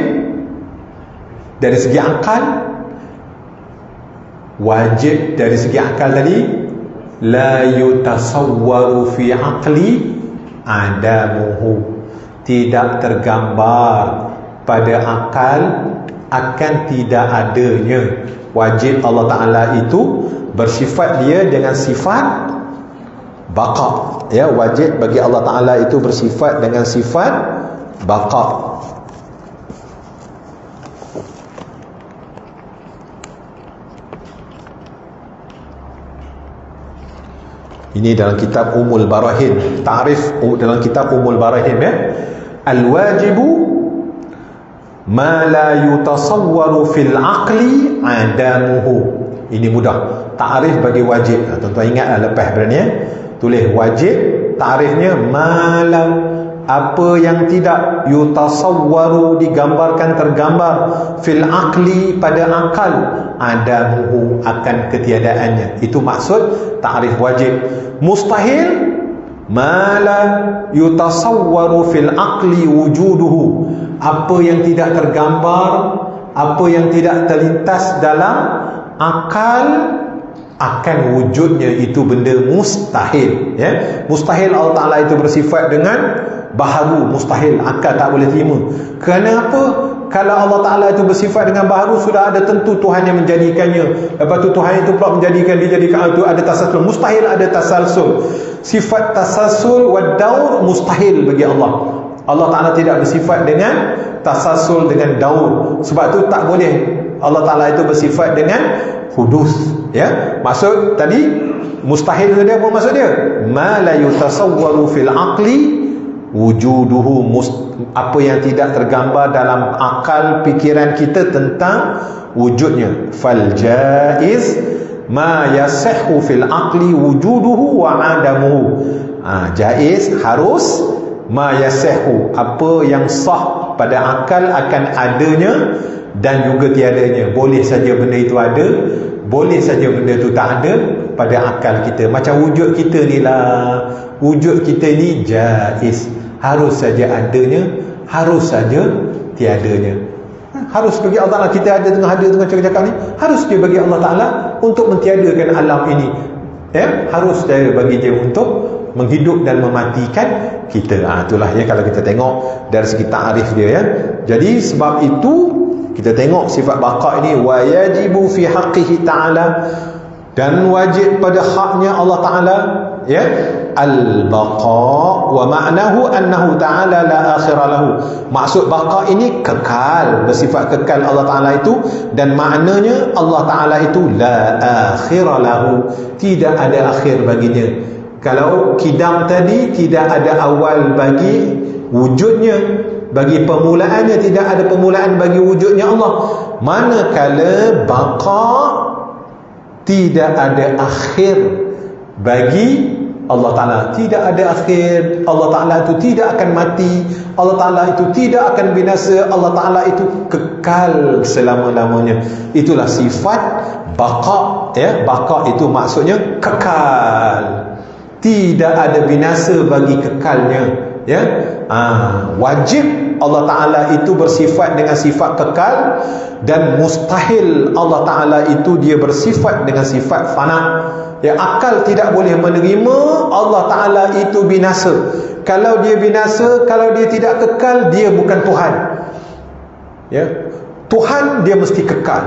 Dari segi akal, wajib dari segi akal tadi, la yutasawwaru fi aqli adamuhu, tidak tergambar pada akal akan tidak adanya. Wajib Allah Ta'ala itu bersifat dia dengan sifat baqa, ya. Wajib bagi Allah Ta'ala itu bersifat dengan sifat baqa. Ini dalam kitab Ummul Barahin, ta'rif dalam kitab Ummul Barahin, ya. Al-wajibu ma la yutasawwaru fil aqli adamuhu. Ini mudah. Ta'rif bagi wajib. Tuan-tuan ingatlah lepas berani, ya. Tulis wajib, ta'rifnya mala, apa yang tidak yutasawwaru, digambarkan, tergambar, fil aqli, pada akal, adamuhu, akan ketiadaannya. Itu maksud ta'rif wajib. Mustahil, mala yutasawwaru fil aqli wujuduhu, apa yang tidak tergambar, apa yang tidak terlintas dalam akal, akan wujudnya itu benda mustahil, ya. Mustahil Allah Ta'ala itu bersifat dengan baharu, mustahil, akal tak boleh terima. Kenapa? Kalau Allah Ta'ala itu bersifat dengan baharu, sudah ada tentu Tuhan yang menjadikannya. Lepas tu Tuhan itu pula menjadikan, dijadikan itu ada tasalsul. Mustahil ada tasalsul. Sifat tasalsul wa daur mustahil bagi Allah. Allah Ta'ala tidak bersifat dengan tasalsul, dengan daur. Sebab tu tak boleh Allah Ta'ala itu bersifat dengan hudus, ya. Maksud tadi mustahil tadi apa maksud dia? Ma la yutasawwaru fil aqli wujuduhu, apa yang tidak tergambar dalam akal pikiran kita tentang wujudnya. Fal jaiz ma yasihhu fil aqli wujuduhu wa adamuhu. Jaiz, harus, ma yasihhu, apa yang sah pada akal akan adanya dan juga tiadanya. Boleh saja benda itu ada, boleh saja benda itu tak ada pada akal kita. Macam wujud kita ni lah, wujud kita ni jaiz, harus saja adanya, harus saja tiadanya. Harus bagi Allah Ta'ala, kita ada tengah cakap ni, harus dia bagi Allah Ta'ala untuk mentiadakan alam ini, ya. Harus dia bagi dia untuk menghidup dan mematikan kita. Itulah ya, kalau kita tengok dari segi ta'rif dia ya. Jadi sebab itu kita tengok sifat baqa ini, wa yajibu fi haqqihi ta'ala, dan wajib pada haknya Allah Ta'ala ya, al-baqa, wa ma'nahu annahu ta'ala la akhira lahu. Maksud baqa ini kekal, bersifat kekal Allah Ta'ala itu, dan maknanya Allah Ta'ala itu la akhira lahu, tidak ada akhir baginya. Kalau kidam tadi tidak ada awal bagi wujudnya, bagi permulaannya, tidak ada permulaan bagi wujudnya Allah. Manakala baqa tidak ada akhir bagi Allah Ta'ala, tidak ada akhir. Allah Ta'ala itu tidak akan mati, Allah Ta'ala itu tidak akan binasa, Allah Ta'ala itu kekal selama-lamanya. Itulah sifat baqa ya. Baqa itu maksudnya kekal, tidak ada binasa bagi kekalnya ya. Wajib Allah Ta'ala itu bersifat dengan sifat kekal, dan mustahil Allah Ta'ala itu dia bersifat dengan sifat fana ya. Akal tidak boleh menerima Allah Ta'ala itu binasa. Kalau dia binasa, kalau dia tidak kekal, dia bukan Tuhan ya. Tuhan dia mesti kekal,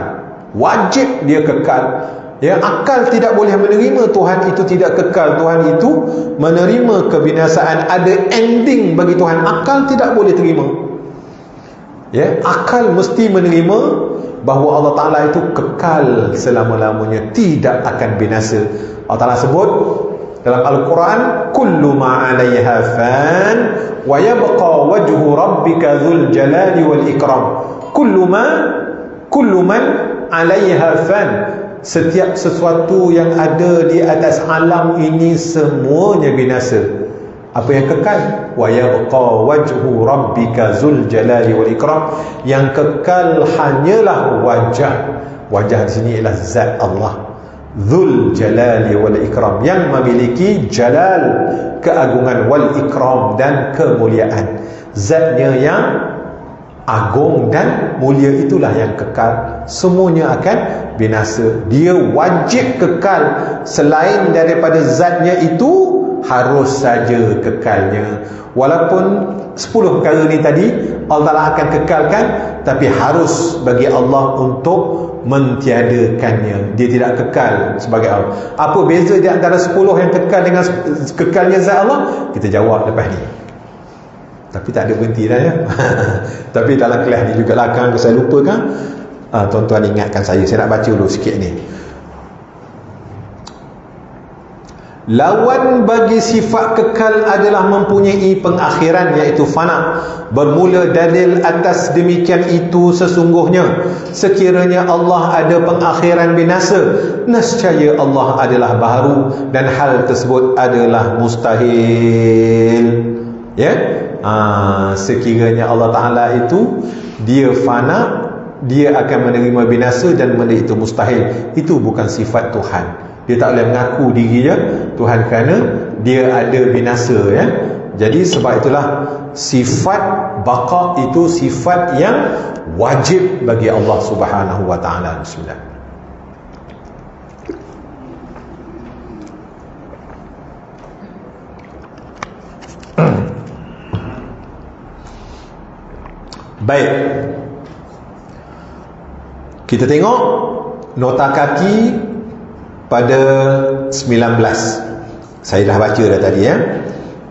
wajib dia kekal ya. Akal tidak boleh menerima Tuhan itu tidak kekal, Tuhan itu menerima kebinasaan, ada ending bagi Tuhan. Akal tidak boleh terima ya. Akal mesti menerima bahawa Allah Ta'ala itu kekal selama-lamanya, tidak akan binasa. Allah Ta'ala sebut dalam Al-Quran, kullu ma 'alaiha fan wa yabqa wajhu rabbika dzul jalali wal ikram. Kullu man 'alaiha fan, setiap sesuatu yang ada di atas alam ini semuanya binasa. Apa yang kekal? Wa yabqa wajhu rabbika dzul jalali wal ikram, yang kekal hanyalah wajah. Wajah di sini ialah zat Allah, dzul jalali wal ikram, yang memiliki jalal, keagungan, wal ikram, dan kemuliaan. Zatnya yang agung dan mulia itulah yang kekal. Semuanya akan binasa. Dia wajib kekal. Selain daripada zatnya itu, harus saja kekalnya. Walaupun 10 perkara ni tadi Allah Ta'ala akan kekalkan, tapi harus bagi Allah untuk mentiadakannya. Dia tidak kekal sebagai Allah. Apa beza di antara 10 yang kekal dengan kekalnya zat Allah? Kita jawab lepas ni. Tapi tak ada berhenti dah ya. Tapi dalam kelas ni juga lah, kan saya lupa kan, tuan-tuan ingatkan saya nak baca dulu sikit ni. Lawan bagi sifat kekal adalah mempunyai pengakhiran, iaitu fana. Bermula dalil atas demikian itu, sesungguhnya sekiranya Allah ada pengakhiran binasa, nescaya Allah adalah baharu, dan hal tersebut adalah mustahil ya. Sekiranya Allah Ta'ala itu dia fana, dia akan menerima binasa, dan benda itu mustahil. Itu bukan sifat Tuhan. Dia tak boleh mengaku dirinya Tuhan kerana dia ada binasa ya. Jadi sebab itulah sifat baqa itu sifat yang wajib bagi Allah Subhanahu wa Ta'ala. Bismillah. Baik, kita tengok nota kaki pada 19. Saya dah baca dah tadi ya.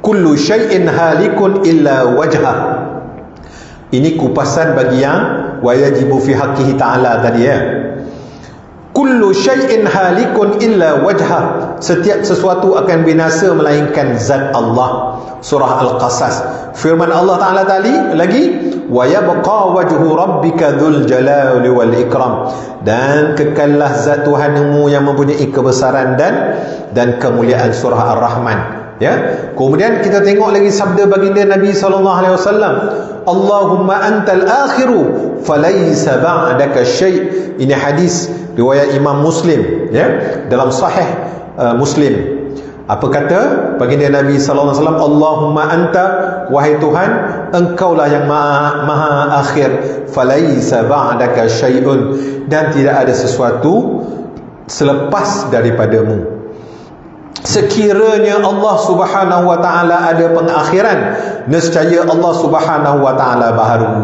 Kullu syai'in halikun illa wajhah. Ini kupasan bagi yang wajibu fi haqqihi ta'ala tadi ya. Kullu syai'in halikun illa wajhah. Setiap sesuatu akan binasa melainkan zat Allah. Surah Al-Qasas. Firman Allah Ta'ala tadi lagi, wa yabqa wajhu rabbika dzul jalali wal ikram, dan kekallah zat Tuhanmu yang mempunyai kebesaran dan kemuliaan. Surah Ar-Rahman ya. Kemudian kita tengok lagi sabda baginda Nabi SAW, Allahumma antal akhiru falaysa ba'daka syai'. Ini hadis riwayat Imam Muslim ya, dalam sahih Muslim. Apa kata baginda Nabi SAW? Allahumma anta, wahai Tuhan, engkaulah yang maha akhir, falaysa ba'daka syai'un, dan tidak ada sesuatu selepas daripadamu. sekiranya Allah Subhanahu wa taala ada pengakhiran, nescaya Allah Subhanahu wa taala baharu.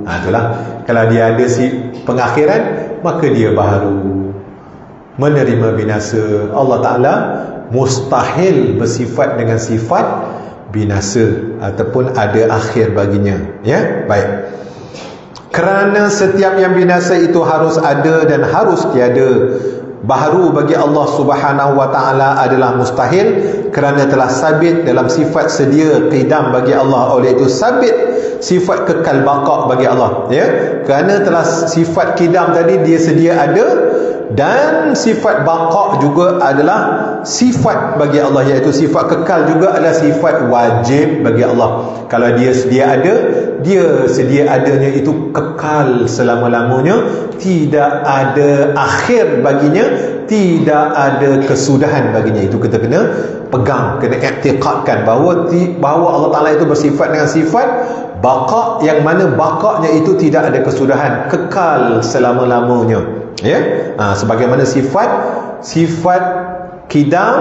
Itulah, kalau dia ada si pengakhiran, maka dia baharu. Menerima binasa. Allah taala mustahil bersifat dengan sifat binasa ataupun ada akhir baginya. Ya, baik. Kerana setiap yang binasa itu harus ada dan harus tiada. Baharu bagi Allah Subhanahu wa taala adalah mustahil kerana telah sabit dalam sifat sedia qidam bagi Allah. Oleh itu sabit sifat kekal baqa bagi Allah, ya. Kerana telah sifat qidam tadi dia sedia ada, dan sifat baqa juga adalah sifat bagi Allah, iaitu sifat kekal juga adalah sifat wajib bagi Allah. Kalau dia sedia ada, dia sedia adanya itu kekal selama-lamanya, tidak ada akhir baginya, tidak ada kesudahan baginya. Itu kita kena pegang, kena i'tiqadkan bahawa Allah Ta'ala itu bersifat dengan sifat baqa, yang mana baqanya itu tidak ada kesudahan, kekal selama-lamanya, ya. Sebagaimana sifat qidam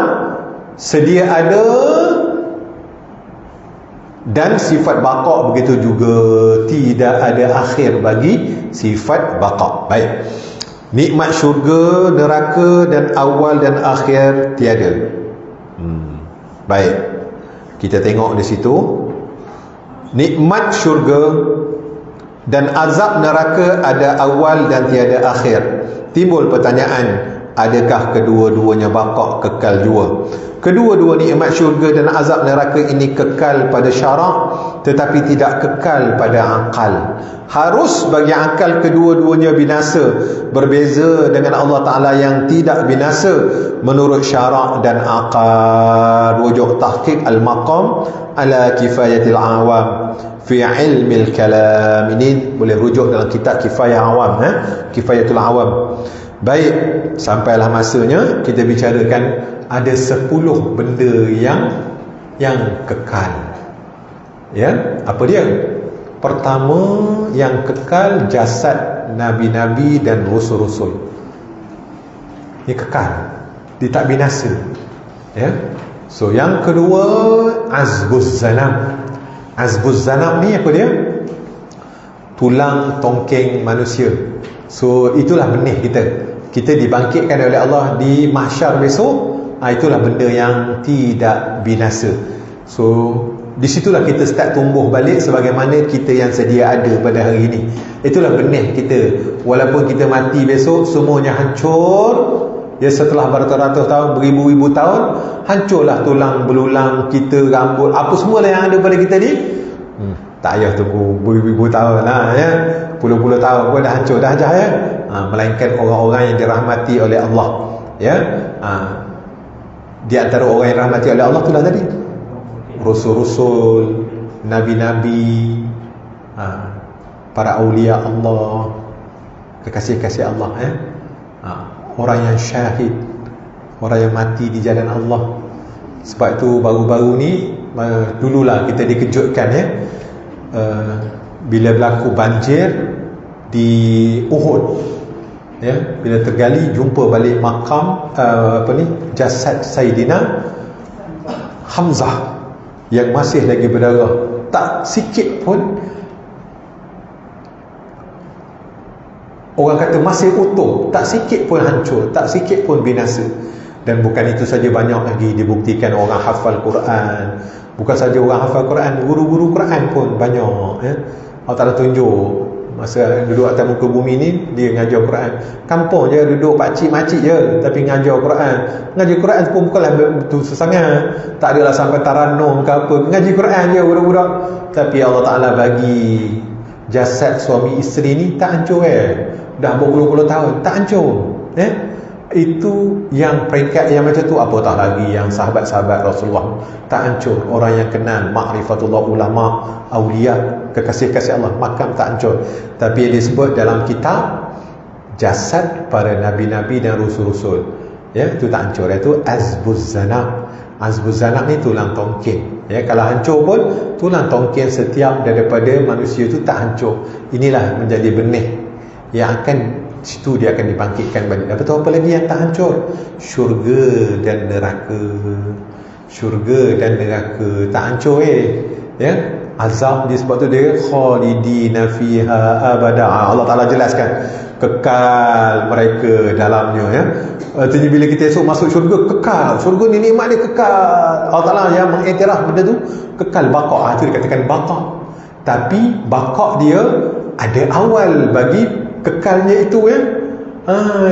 sedia ada, dan sifat baqa begitu juga, tidak ada akhir bagi sifat baqa. Baik. Nikmat syurga, neraka dan awal dan akhir tiada. Baik. Kita tengok di situ. Nikmat syurga dan azab neraka ada awal dan tiada akhir. Timbul pertanyaan, adakah kedua-duanya baqa, kekal jua? Kedua-dua nikmat syurga dan azab neraka ini kekal pada syarak, tetapi tidak kekal pada akal. Harus bagi akal kedua-duanya binasa, berbeza dengan Allah Ta'ala yang tidak binasa menurut syarak dan akal. Rujuk tahqiq al-maqam ala kifayatil awam fi ilmil kalam. Ini boleh rujuk dalam kitab Kifayah Awam, Kifayatul Awam. Baik, sampailah masanya kita bicarakan ada 10 benda yang kekal. Ya, apa dia? Pertama, yang kekal jasad nabi-nabi dan rasul-rasul. Ini kekal, dia tak binasa. Ya. So yang kedua, azbuz zanab. Azbuz zanab ni apa dia? Tulang tongkeng manusia. So itulah benih kita dibangkitkan oleh Allah di mahsyar besok. Itulah benda yang tidak binasa. So di situlah kita start tumbuh balik sebagaimana kita yang sedia ada pada hari ini. Itulah benih kita. Walaupun kita mati besok, semuanya hancur. Ya, setelah beratus-ratus tahun, beribu-ribu tahun, hancurlah tulang belulang kita, rambut, apa semua yang ada pada kita ni. Tak payah tunggu beribu-ribu tahun lah, ya. Puluh-puluh tahun pun dah hancur dah ya. Melainkan orang-orang yang dirahmati oleh Allah, ya. Di antara orang yang dirahmati oleh Allah itulah tadi rasul-rasul, nabi-nabi, para awliya Allah, kekasih-kasih Allah, ya. Orang yang syahid, orang yang mati di jalan Allah. Sebab itu baru-baru ni, dululah kita dikejutkan, ya, bila berlaku banjir di Uhud, ya, bila tergali jumpa balik makam jasad Sayyidina Hamzah yang masih lagi berdarah, tak sikit pun orang kata masih utuh, tak sikit pun hancur, tak sikit pun binasa. Dan bukan itu saja, banyak lagi dibuktikan orang hafal Quran. Bukan saja orang hafal Quran, guru-guru Quran pun banyak, ya. Allah Ta'ala tunjuk masa duduk atas muka bumi ni, dia ngajar Quran. Kampung je duduk pakcik-makcik je, tapi ngajar Quran. Ngajar Quran pun bukanlah betul sesangat, tak adalah sampai taranum ke apa, ngaji Quran je budak-budak. Tapi Allah Ta'ala bagi jasad suami isteri ni tak hancur, dah berpuluh-puluh tahun tak hancur, Itu yang peringkat yang macam tu. Apatah lagi yang sahabat-sahabat Rasulullah tak hancur. Orang yang kenal ma'rifatullah, ulama, awliya, kekasih-kasih Allah, makam tak hancur. Tapi yang disebut dalam kitab jasad para nabi-nabi dan rasul-rasul, ya, itu tak hancur. Itu azbuz zanab. Azbuz zanab ni tulang tongkeng, ya. Kalau hancur pun tulang tongkeng setiap daripada manusia itu tak hancur. Inilah menjadi benih yang akan situ dia akan dibangkitkan balik. Lepas tu apa lagi yang tak hancur? Syurga dan neraka. Syurga dan neraka tak hancur ya. Azab dia, sebab tu dia khalidina fiha abada. Allah Ta'ala jelaskan kekal mereka dalamnya ya. Artinya bila kita esok masuk syurga, kekal. Syurga ni nikmat dia kekal. Allah Ta'ala yang mengiktiraf benda tu kekal, baqa'. Itu dikatakan baqa'. Tapi baqa' dia ada awal bagi kekalnya itu ya.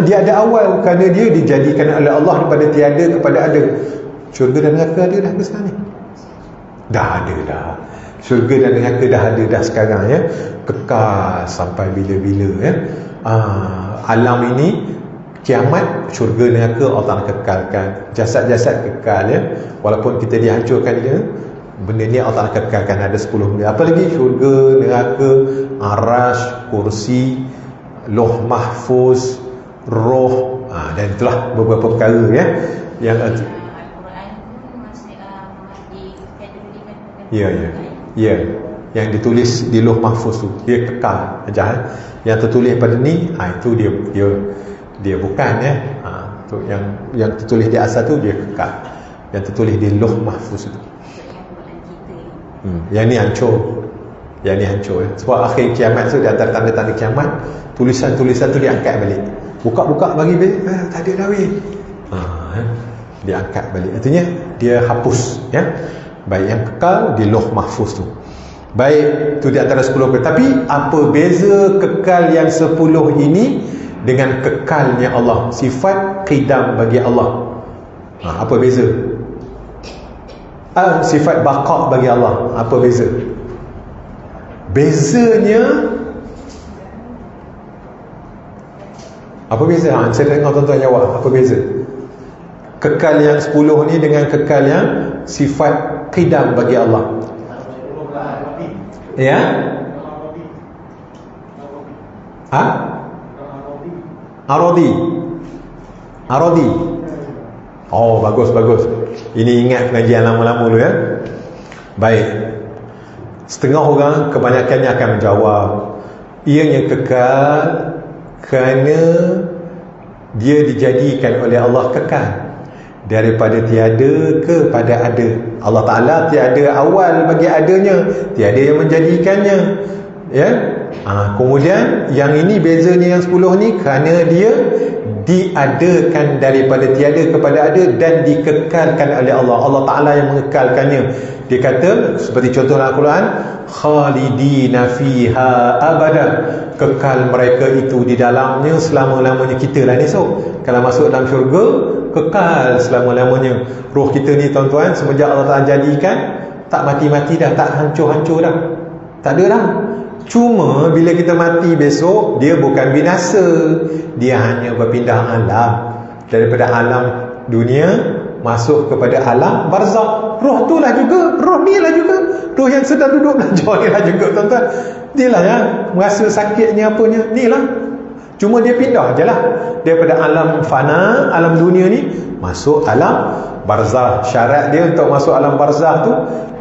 Dia ada awal kerana dia dijadikan oleh Allah daripada tiada kepada ada. Syurga dan neraka ada dah ke sekarang ni? Dah ada dah. Syurga dan neraka dah ada dah sekarang ya. Kekal sampai bila-bila ya. Alam ini kiamat, syurga neraka Allah Ta'ala kekalkan. Jasad-jasad kekal ya. Walaupun kita dihancurkan dia, benda ni Allah Ta'ala kekalkan. Ada 10 benda. Apa lagi? Syurga, neraka, arash, kursi, loh mahfuz, roh, dan itulah beberapa perkara ya yang ya yang ditulis di loh mahfuz tu dia kekal aja. Yang tertulis pada ni itu dia bukan ya. Tu yang tertulis di asal tu dia kekal. Yang tertulis di loh mahfuz tu. Yang ni hancur. Yang ni hancur ya. Sebab akhir kiamat tu, di antara tanda-tanda kiamat, tulisan-tulisan tu diangkat balik. Buka-buka bagi balik, tak ada dah weh. Diangkat balik. Artinya dia hapus ya. Baik, yang kekal di loh mahfuz tu. Baik, tu di antara 10 perkara. Tapi apa beza kekal yang 10 ini dengan kekalnya Allah? Sifat qidam bagi Allah. Apa beza? Sifat baqa' bagi Allah. Apa beza? Bezanya apa beza? Saya dengar tuan-tuan jawab. Apa beza? Kekal yang 10 ni dengan kekal yang sifat qidam bagi Allah. Ya? Arodi. Oh, bagus. Ini ingat pengajian lama-lama dulu ya. Baik. Setengah orang kebanyakannya akan menjawab ianya kekal kerana dia dijadikan oleh Allah kekal. Daripada tiada kepada ada. Allah Ta'ala tiada awal bagi adanya, tiada yang menjadikannya ya. Kemudian yang ini bezanya yang 10 ni kerana dia diadakan daripada tiada kepada ada dan dikekalkan oleh Allah. Allah Ta'ala yang mengekalkannya. Dia kata seperti contoh dalam Al-Quran, khalidina fiha abada, kekal mereka itu di dalamnya selama-lamanya. Kita lah ni kalau masuk dalam syurga, kekal selama-lamanya. Roh kita ni tuan-tuan, semenjak Allah Ta'ala jadikan, tak mati-mati dah, tak hancur-hancur dah, tak ada dah. Cuma bila kita mati besok, dia bukan binasa, dia hanya berpindah alam. Daripada alam dunia masuk kepada alam barzakh. Roh tu lah juga, roh ni lah juga, roh yang sedang duduk belajar ni lah juga tuan-tuan. Dia lah yang merasa sakitnya apanya, ni lah. Cuma dia pindah je lah daripada alam fana, alam dunia ni, masuk alam barzakh. Syarat dia untuk masuk alam barzakh tu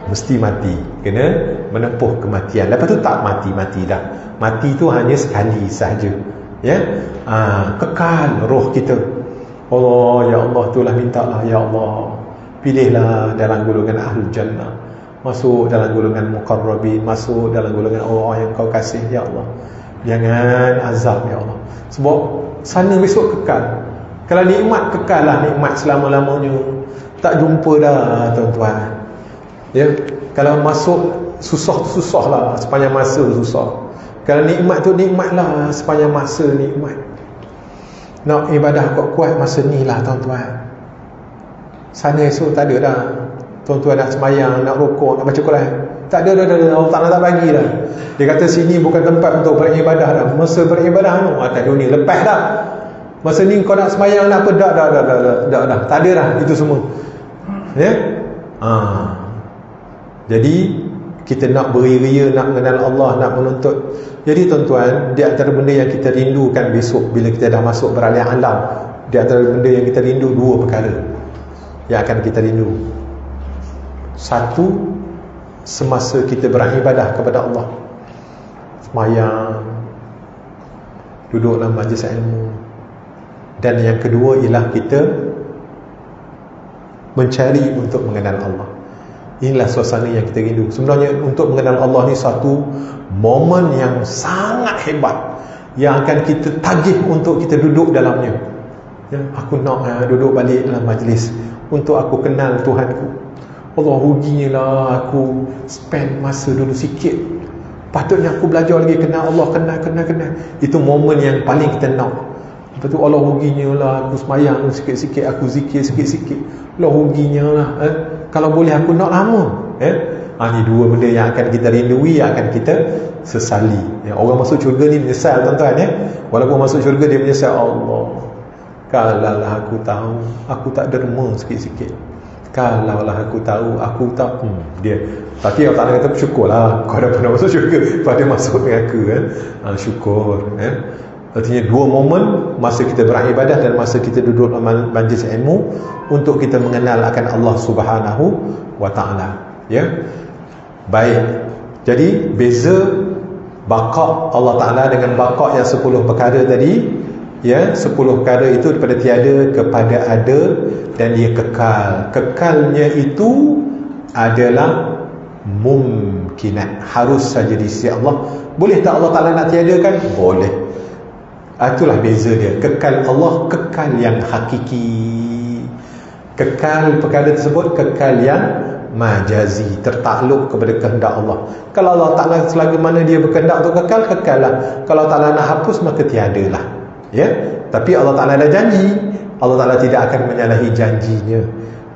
mesti mati, kena menempuh kematian. Lepas tu tak mati-mati dah. Mati tu hanya sekali sahaja ya. Kekal roh kita. Allah, ya Allah, itulah mintalah ya Allah, pilihlah dalam golongan ahlul jannah, masuk dalam golongan muqarrabin, masuk dalam golongan orang yang kau kasih ya Allah. Jangan azab ya Allah. Sebab sana besok kekal. Kalau nikmat kekal lah, nikmat selama-lamanya. Tak jumpa dah tuan-tuan ya. Kalau masuk susah lah, sepanjang masa susah. Kalau nikmat tu nikmat lah, sepanjang masa nikmat. Nak ibadah kuat-kuat masa ni lah tuan-tuan. Sana esok tak ada dah. Tuan-tuan nak sembahyang, nak rokok, nak baca Quran, tak ada dah. Allah Ta'ala tak bagi dah. Dia kata sini bukan tempat untuk beribadah dah. Masa beribadah tu atas dunia lepas dah. Masa ni kau nak sembahyang, nak apa, dah. Tak ada dah itu semua ya. Jadi kita nak beria-ria, nak mengenal Allah, nak menuntut. Jadi tuan-tuan, di antara benda yang kita rindukan besok bila kita dah masuk beralih alam, di antara benda yang kita rindu, 2 perkara yang akan kita rindu. Satu, semasa kita beribadah kepada Allah, sembahyang, duduk dalam majlis ilmu. Dan yang kedua ialah kita mencari untuk mengenal Allah. Inilah suasana yang kita rindu. Sebenarnya untuk mengenal Allah ni satu momen yang sangat hebat, yang akan kita tagih untuk kita duduk dalamnya. Ya, aku nak duduk balik dalam majlis untuk aku kenal Tuhanku. Allah ruginya lah aku spend masa dulu sikit. Patutnya aku belajar lagi kenal Allah, kenal. Itu momen yang paling kita nak. Lepas tu Allah ruginya lah aku semayang sikit-sikit, aku zikir sikit-sikit. Allah ruginya lah. Kalau boleh aku nak lama. Ni dua benda yang akan kita rindui, yang akan kita sesali. Orang masuk syurga ni menyesal tuan-tuan. Walaupun masuk syurga dia menyesal, Allah, kalaulah aku tahu, aku tak derma sikit-sikit. Kalaulah aku tahu, aku tak dia. Tapi Allah Ta'ala kata syukurlah kau dah pernah masuk syurga pada masuk neraka. Syukur. Artinya dua momen, masa kita beribadah dan masa kita duduk dalam majlis ilmu untuk kita mengenal akan Allah Subhanahu wa Ta'ala. Ya. Baik. Jadi beza baqa' Allah Ta'ala dengan baqa' yang 10 perkara tadi. Ya, 10 perkara itu daripada tiada kepada ada dan dia kekal. Kekalnya itu adalah mumkinat, harus saja di sisi Allah. Boleh tak Allah Ta'ala nak tiadakan? Boleh. Itulah beza dia. Kekal Allah, kekal yang hakiki. Kekal perkara tersebut, kekal yang majazi, tertakluk kepada kehendak Allah. Kalau Allah Ta'ala selagi mana dia berkehendak untuk kekal, kekal lah. Kalau Allah Ta'ala nak hapus, maka tiadalah. Ya, tapi Allah Ta'ala ada janji. Allah Ta'ala tidak akan menyalahi janjinya.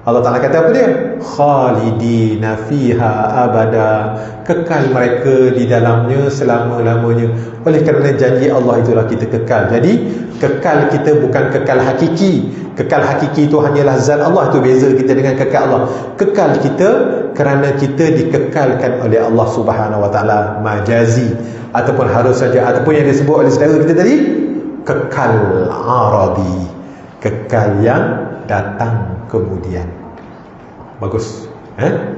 Allah Ta'ala kata apa dia? Khalidina fiha abada, kekal mereka di dalamnya selama-lamanya. Oleh kerana janji Allah itulah kita kekal. Jadi kekal kita bukan kekal hakiki. Kekal hakiki itu hanyalah zat Allah. Itu beza kita dengan kekal Allah. Kekal kita kerana kita dikekalkan oleh Allah Subhanahu wa Ta'ala, majazi, ataupun harus saja, ataupun yang disebut oleh saudara kita tadi, kekal aradi, kekal yang datang kemudian. Bagus.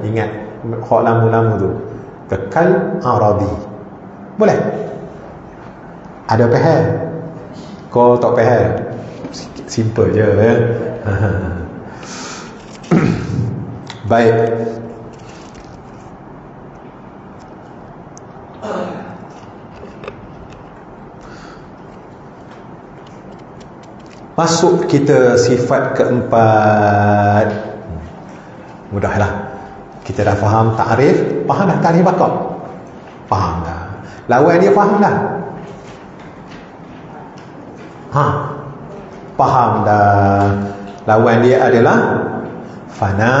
Ingat hak lama-lama tu, kekal aradi. Boleh? Ada faham? Kau tak faham? Simple je. Baik. Masuk kita sifat keempat. Mudahlah. Kita dah faham ta'rif. Faham dah ta'rif baqa'? Faham dah. Lawan dia faham dah? Faham dah. Lawan dia adalah fana,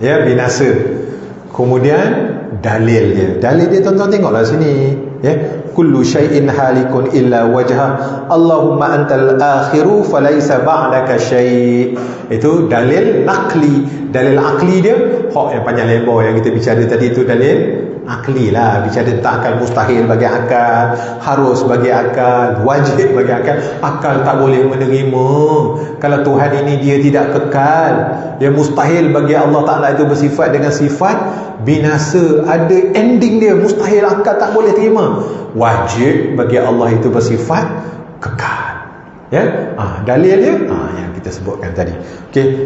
ya, binasa. Kemudian dalil dia. Dalil dia tuan-tuan tengoklah sini, ya. Kullu syai'in halikun illa wajha. Allahumma antal akhiru falaysa ba'daka syai'. Itu dalil naqli. Dalil akli dia, hak yang panjang lebar yang kita bicara tadi itu dalil akli lah. Bicara tentang akal, mustahil bagi akal, harus bagi akal, wajib bagi akal. Akal tak boleh menerima kalau Tuhan ini dia tidak kekal. Dia mustahil bagi Allah Ta'ala itu bersifat dengan sifat binasa, ada ending dia. Mustahil, akal tak boleh terima. Wajib bagi Allah itu bersifat kekal. Ya, dalil dia yang kita sebutkan tadi. Okey,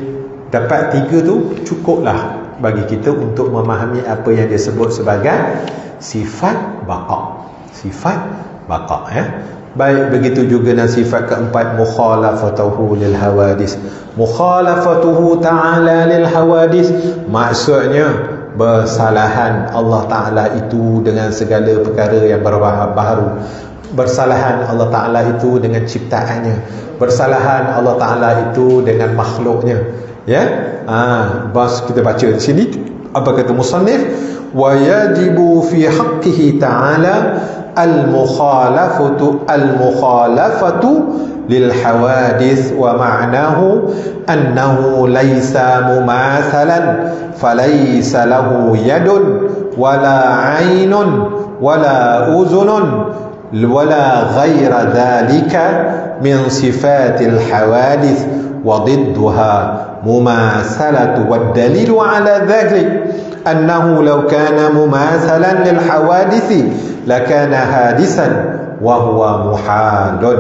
dapat 3 tu cukuplah bagi kita untuk memahami apa yang dia sebut sebagai sifat baqa'. Sifat baqa', ya. Baik, begitu juga dengan sifat keempat, mukhalafatuhu lil hawadis. Mukhalafatuhu ta'ala lil hawadis, maksudnya bersalahan Allah Ta'ala itu dengan segala perkara yang baru. Bersalahan Allah Ta'ala itu dengan ciptaannya. Bersalahan Allah Ta'ala itu dengan makhluknya. Ya, bas kita baca di sini apa kata musannif, wa yajibu fi haqqihi ta'ala al-mukhalafatu lil hawadith wa ma'nahu annahu laysa mumathalan falaysa lahu yadun wala 'ainun wala uzunun wala ghayra dhalika min sifatil hawadith wa ضدها مماثلة. والدليل على ذلك أنه لو كان مماثلا للحوادث لكان حادثا wa huwa muhalun.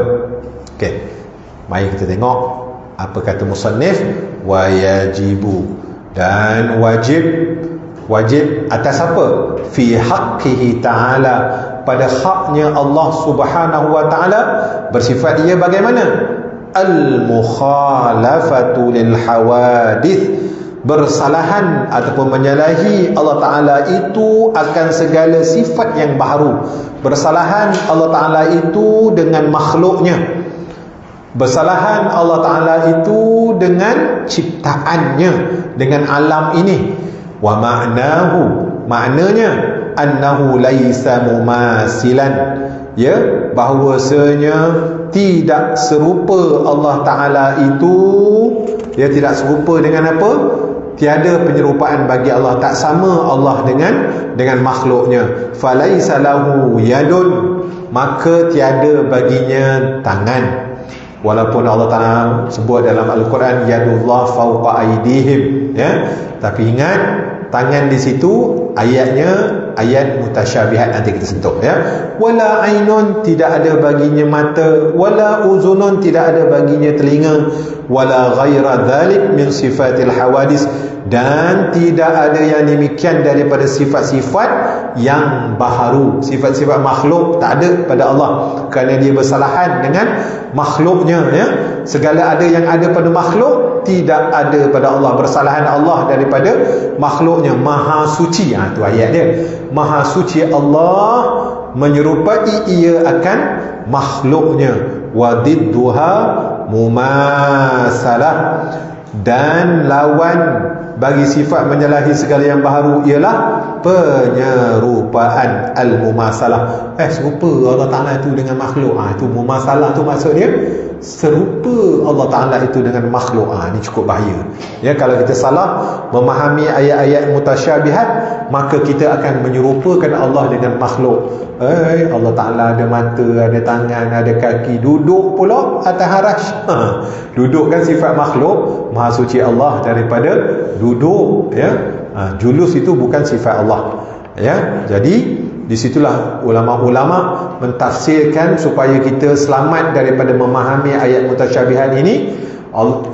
Okey, mari kita tengok apa kata musannif. Wa yajibu, dan wajib atas apa? Fi haqqihi ta'ala, pada haknya Allah Subhanahu wa ta'ala, bersifat dia bagaimana? Al-mukhalafatu lil hawadith, bersalahan ataupun menyalahi Allah Ta'ala itu akan segala sifat yang baharu. Bersalahan Allah Ta'ala itu dengan makhluknya, bersalahan Allah Ta'ala itu dengan ciptaannya, dengan alam ini. Wa ma'nahu, maknanya annahu laisa mumasilan, ya, bahawasanya tidak serupa Allah Ta'ala itu, dia tidak serupa dengan apa? Tiada penyerupaan bagi Allah, tak sama Allah dengan makhluknya. Falaisa lahu yadun, maka tiada baginya tangan. Walaupun Allah Ta'ala sebut dalam Al-Quran yadullah fawqa aydihim, ya, tapi ingat tangan di situ ayatnya ayat mutasyabihat, nanti kita sentuh, ya. Wala ainun, tidak ada baginya mata. Wala uzunun, tidak ada baginya telinga. Wala ghaira dhalik min sifatil hawadis, dan tidak ada yang demikian daripada sifat-sifat yang baharu. Sifat-sifat makhluk tak ada pada Allah, kerana dia bersalahan dengan makhluknya, ya. Segala ada yang ada pada makhluk tidak ada pada Allah. Bersalahan Allah daripada makhluknya. Maha suci, itu ayat dia. Maha suci Allah menyerupai ia akan makhluknya. Wadidduha mumasalah, dan lawan bagi sifat menyalahi segala yang baharu ialah penyerupaan. Al-mumasalah, serupa Allah Ta'ala itu dengan makhluk. Itu mumasalah, tu maksud dia serupa Allah Ta'ala itu dengan makhluk. Ini cukup bahaya, ya. Kalau kita salah memahami ayat-ayat mutasyabihat, maka kita akan menyerupakan Allah dengan makhluk. Allah Ta'ala ada mata, ada tangan, ada kaki, duduk pula atas arash. Duduk kan sifat makhluk. Maha suci Allah daripada duduk, ya. Julus itu bukan sifat Allah, ya. Jadi disitulah ulama-ulama mentafsirkan supaya kita selamat daripada memahami ayat mutasyabihat ini.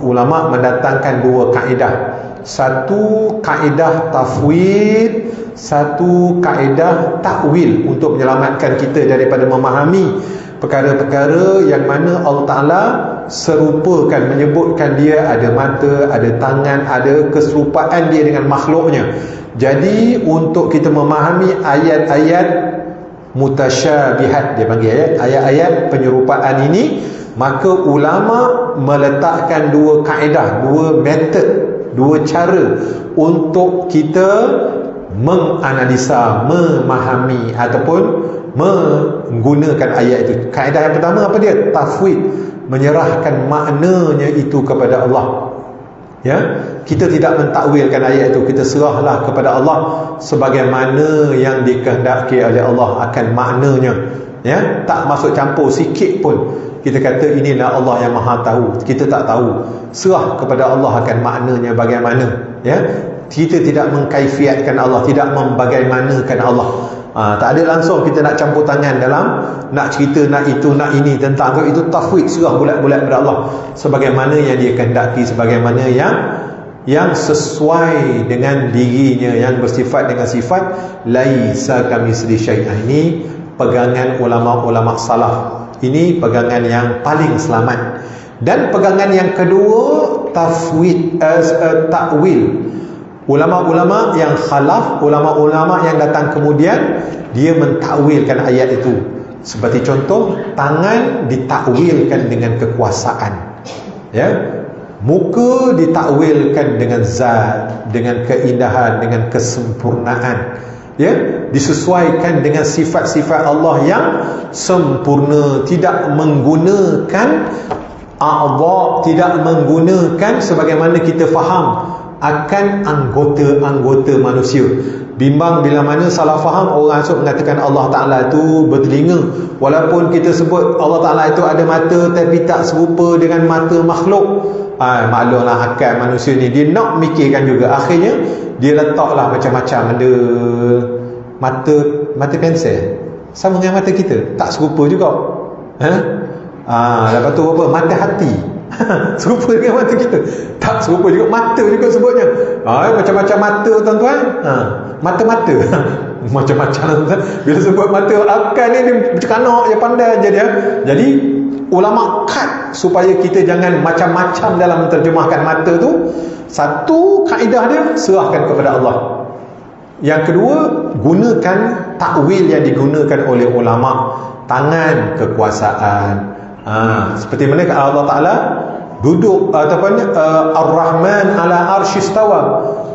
Ulama mendatangkan dua kaedah. Satu kaedah tafwid, satu kaedah takwil, untuk menyelamatkan kita daripada memahami perkara-perkara yang mana Allah Ta'ala serupakan, menyebutkan dia ada mata, ada tangan, ada keserupaan dia dengan makhluknya. Jadi untuk kita memahami ayat-ayat mutasyabihat, dia panggil ayat-ayat penyerupaan ini, maka ulama meletakkan dua kaedah, dua metod, dua cara untuk kita menganalisa, memahami ataupun menggunakan ayat itu. Kaedah yang pertama apa dia? Tafwid, menyerahkan maknanya itu kepada Allah, ya. Kita tidak mentakwilkan ayat itu, kita serahlah kepada Allah sebagaimana yang dikehendaki oleh Allah akan maknanya, ya. Tak masuk campur sikit pun. Kita kata inilah Allah yang Maha tahu, kita tak tahu. Serah kepada Allah akan maknanya bagaimana, ya. Kita tidak mengkaifiatkan Allah, tidak membagaimanakan Allah. Tak ada langsung kita nak campur tangan dalam nak cerita, nak itu, nak ini tentang itu. Tafwid, serah bulat-bulat kepada Allah sebagaimana yang dia kehendaki, sebagaimana yang sesuai dengan dirinya, yang bersifat dengan sifat laisa kamitsli syai'un. Ini pegangan ulama-ulama salaf. Ini pegangan yang paling selamat. Dan pegangan yang kedua, tafwid, takwil. Ulama-ulama yang khalaf, ulama-ulama yang datang kemudian, dia mentakwilkan ayat itu. Seperti contoh, tangan ditakwilkan dengan kekuasaan, ya. Muka ditakwilkan dengan zat, dengan keindahan, dengan kesempurnaan, ya. Disesuaikan dengan sifat-sifat Allah yang sempurna, tidak menggunakan a'dha, tidak menggunakan sebagaimana kita faham akan anggota-anggota manusia. Bimbang bila mana salah faham, orang esok mengatakan Allah Ta'ala itu bertelinga, walaupun kita sebut Allah Ta'ala itu ada mata, tapi tak serupa dengan mata makhluk. Maklumlah akal manusia ni, dia nak mikirkan juga. Akhirnya dia letaklah macam-macam benda. Mata pensel, Sama dengan mata kita, tak serupa juga. Lepas tu apa? Mata hati. Serupa dengan mata kita, tak serupa juga. Mata juga sebutnya. Macam-macam mata tuan-tuan. Mata-mata macam-macam tuan. Bila sebut mata akal ni, dia macam kanak je, pandai je dia. Jadi ulama kat supaya kita jangan macam-macam dalam menterjemahkan mata tu. Satu kaedah dia, serahkan kepada Allah. Yang kedua, gunakan takwil yang digunakan oleh ulama. Tangan, kekuasaan. Seperti mana Allah Ta'ala duduk ataupun Ar-Rahman ala arsyistawa.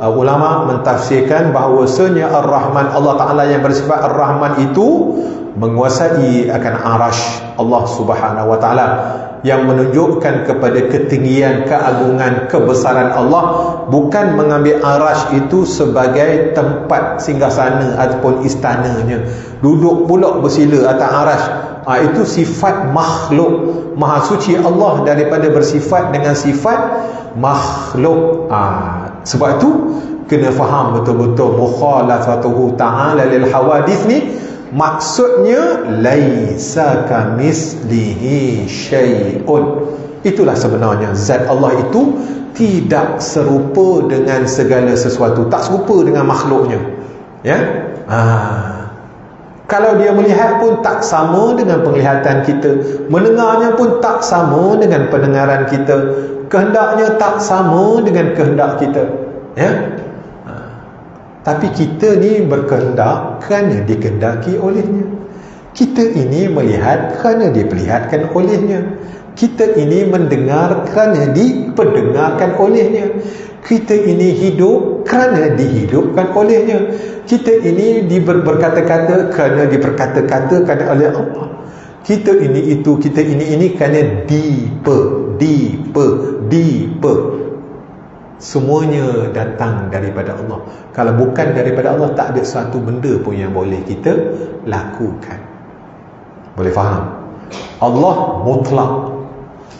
Ulama mentafsirkan bahawasanya Ar-Rahman, Allah Ta'ala yang bersifat Ar-Rahman itu menguasai akan arash Allah Subhanahu Wa Ta'ala, yang menunjukkan kepada ketinggian, keagungan, kebesaran Allah. Bukan mengambil arash itu sebagai tempat singgahsana ataupun istananya, duduk pula bersila atas arash. Itu sifat makhluk. Maha suci Allah daripada bersifat dengan sifat makhluk. Sebab itu kena faham betul-betul mukhalafatuhu ta'ala lil hawadith ni. Maksudnya laisa kamislihi syai'un. Itulah sebenarnya zat Allah itu tidak serupa dengan segala sesuatu, tak serupa dengan makhluknya. Ya. Kalau dia melihat pun tak sama dengan penglihatan kita, mendengarnya pun tak sama dengan pendengaran kita, kehendaknya tak sama dengan kehendak kita. Ya. Tapi kita ni berkehendak kerana dikehendaki olehnya. Kita ini melihat kerana diperlihatkan olehnya. Kita ini mendengar kerana diperdengarkan olehnya. Kita ini hidup kerana dihidupkan olehnya. Kita ini berkata-kata kerana diperkata-katakan oleh Allah. Kita ini itu, kita ini kerana semuanya datang daripada Allah. Kalau bukan daripada Allah, tak ada satu benda pun yang boleh kita lakukan. Boleh faham? Allah mutlak.